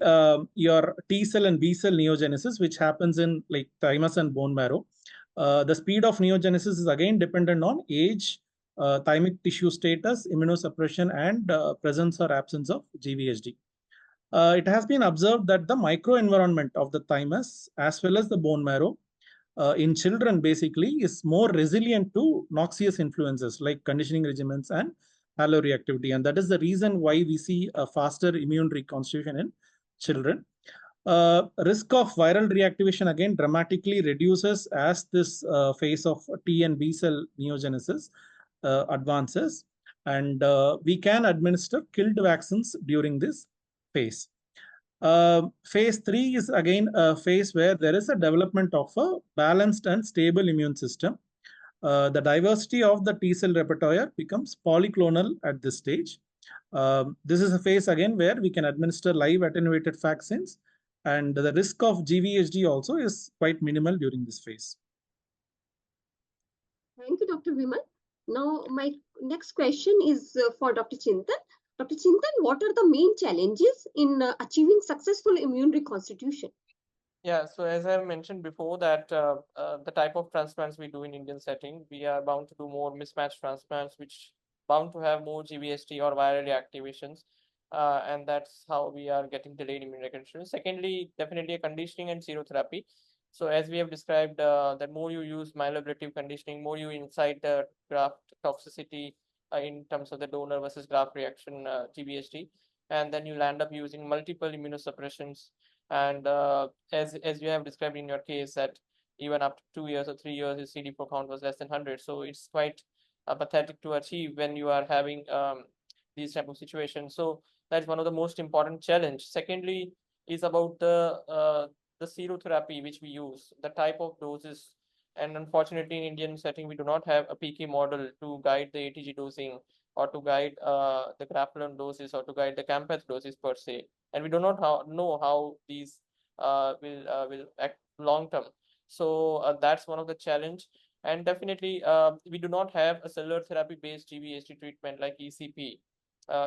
S5: your T cell and B cell neogenesis, which happens in like thymus and bone marrow. The speed of neogenesis is again dependent on age, thymic tissue status, immunosuppression, and presence or absence of GvHD. It has been observed that the microenvironment of the thymus as well as the bone marrow in children basically is more resilient to noxious influences like conditioning regimens and alloreactivity. And that is the reason why we see a faster immune reconstitution in children. Risk of viral reactivation again dramatically reduces as this phase of T and B cell neogenesis advances, and we can administer killed vaccines during this phase. Phase 3 is again a phase where there is a development of a balanced and stable immune system. The diversity of the T cell repertoire becomes polyclonal at this stage. This is a phase again where we can administer live attenuated vaccines, and the risk of GvHD also is quite minimal during this phase.
S4: Thank you, Dr. Vimal. Now, my next question is for Dr. Chintan. Dr. Chintan, what are the main challenges in achieving successful immune reconstitution?
S6: Yeah, so as I mentioned before that the type of transplants we do in Indian setting, we are bound to do more mismatched transplants, which bound to have more GvHD or viral reactivations. And that's how we are getting delayed immune reconstitution. Secondly, definitely a conditioning and serotherapy. So as we have described, that more you use myeloablative conditioning, more you incite the graft toxicity in terms of the donor versus graft reaction GvHD, and then you'll end up using multiple immunosuppressions. And as you have described in your case, that even after 2 years or 3 years, his CD4 count was less than 100. So it's quite pathetic to achieve when you are having these type of situations. So that's one of the most important challenge. Secondly, is about the serotherapy which we use, the type of doses. And unfortunately, in Indian setting, we do not have a PK model to guide the ATG dosing or to guide the graft-versus-host doses or to guide the Campeth doses per se. And we do not know how these will act long term. So that's one of the challenge. And definitely, we do not have a cellular therapy-based GvHD treatment like ECP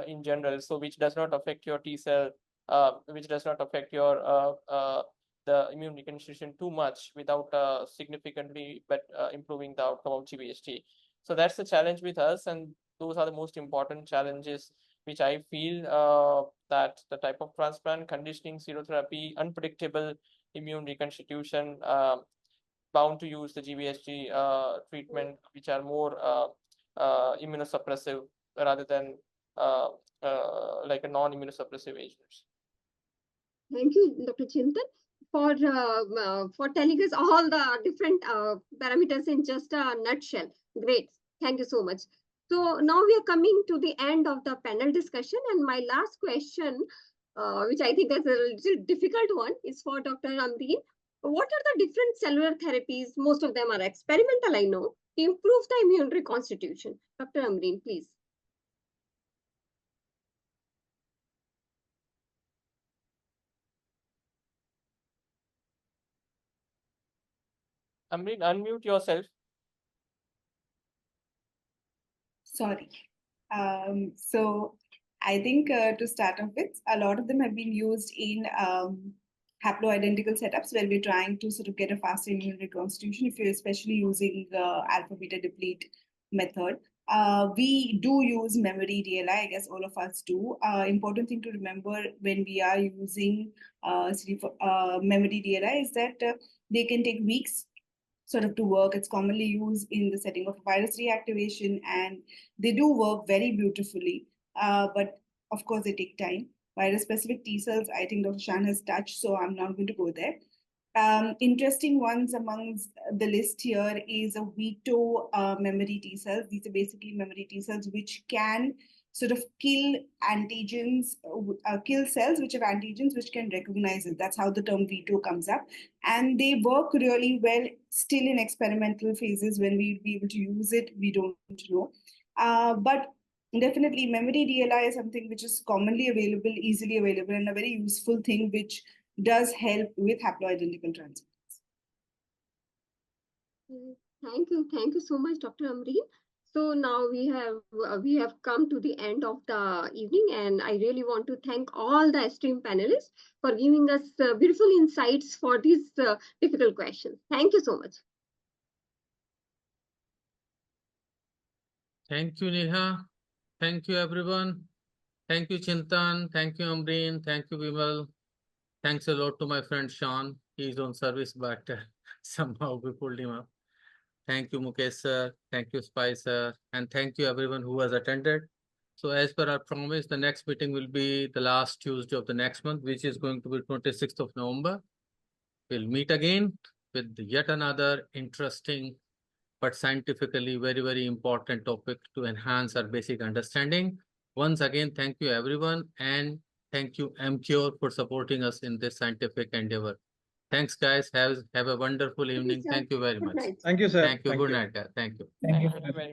S6: in general, so which does not affect your T cell, which does not affect your the immune reconstitution too much without significantly improving the outcome of GvHD. So that's the challenge with us, and those are the most important challenges which I feel that the type of transplant, conditioning, serotherapy, unpredictable immune reconstitution, bound to use the GvHD treatment, which are more immunosuppressive rather than like a non-immunosuppressive agents.
S4: Thank you, Dr. Chintan, for telling us all the different parameters in just a nutshell. Great. Thank you so much. So now we are coming to the end of the panel discussion, and my last question, which I think is a little difficult one, is for Dr. Amreen. What are the different cellular therapies? Most of them are experimental, I know, to improve the immune reconstitution. Dr. Amreen, please.
S6: Amreen, unmute yourself.
S7: Sorry. So I think to start off with, a lot of them have been used in haploidentical setups where we're trying to sort of get a faster immune reconstitution if you're especially using alpha beta deplete method. We do use memory DLI, I guess all of us do. Important thing to remember when we are using memory DLI is that they can take weeks sort of to work. It's commonly used in the setting of virus reactivation, and they do work very beautifully. But of course, they take time. Virus-specific T cells, I think Dr. Shan has touched, so I'm not going to go there. Interesting ones amongst the list here is a veto memory T cells. These are basically memory T cells which can sort of kill antigens, kill cells which have antigens which can recognize it. That's how the term veto comes up. And they work really well still in experimental phases. When we'll be able to use it, we don't know. But definitely memory DLI is something which is commonly available, easily available, and a very useful thing which does help with haploidentical transplants.
S4: Thank you so much, Dr. Amreen. So now we have come to the end of the evening, and I really want to thank all the esteemed panelists for giving us beautiful insights for these difficult questions. Thank you so much.
S8: Thank you, Neha. Thank you, everyone. Thank you, Chintan. Thank you, Amreen. Thank you, Vimal. Thanks a lot to my friend Sean. He's on service, but somehow we pulled him up. Thank you, Mukesh sir. Thank you, Spicer. And thank you, everyone who has attended. So as per our promise, the next meeting will be the last Tuesday of the next month, which is going to be 26th of November. We'll meet again with yet another interesting but scientifically very, very important topic to enhance our basic understanding. Once again, thank you, everyone. And thank you, MCure, for supporting us in this scientific endeavor. Thanks, guys. Have a wonderful evening. Thank you very much.
S5: Thank you, sir.
S8: Thank you. Good night, guys. Thank you.
S6: Thank you very much.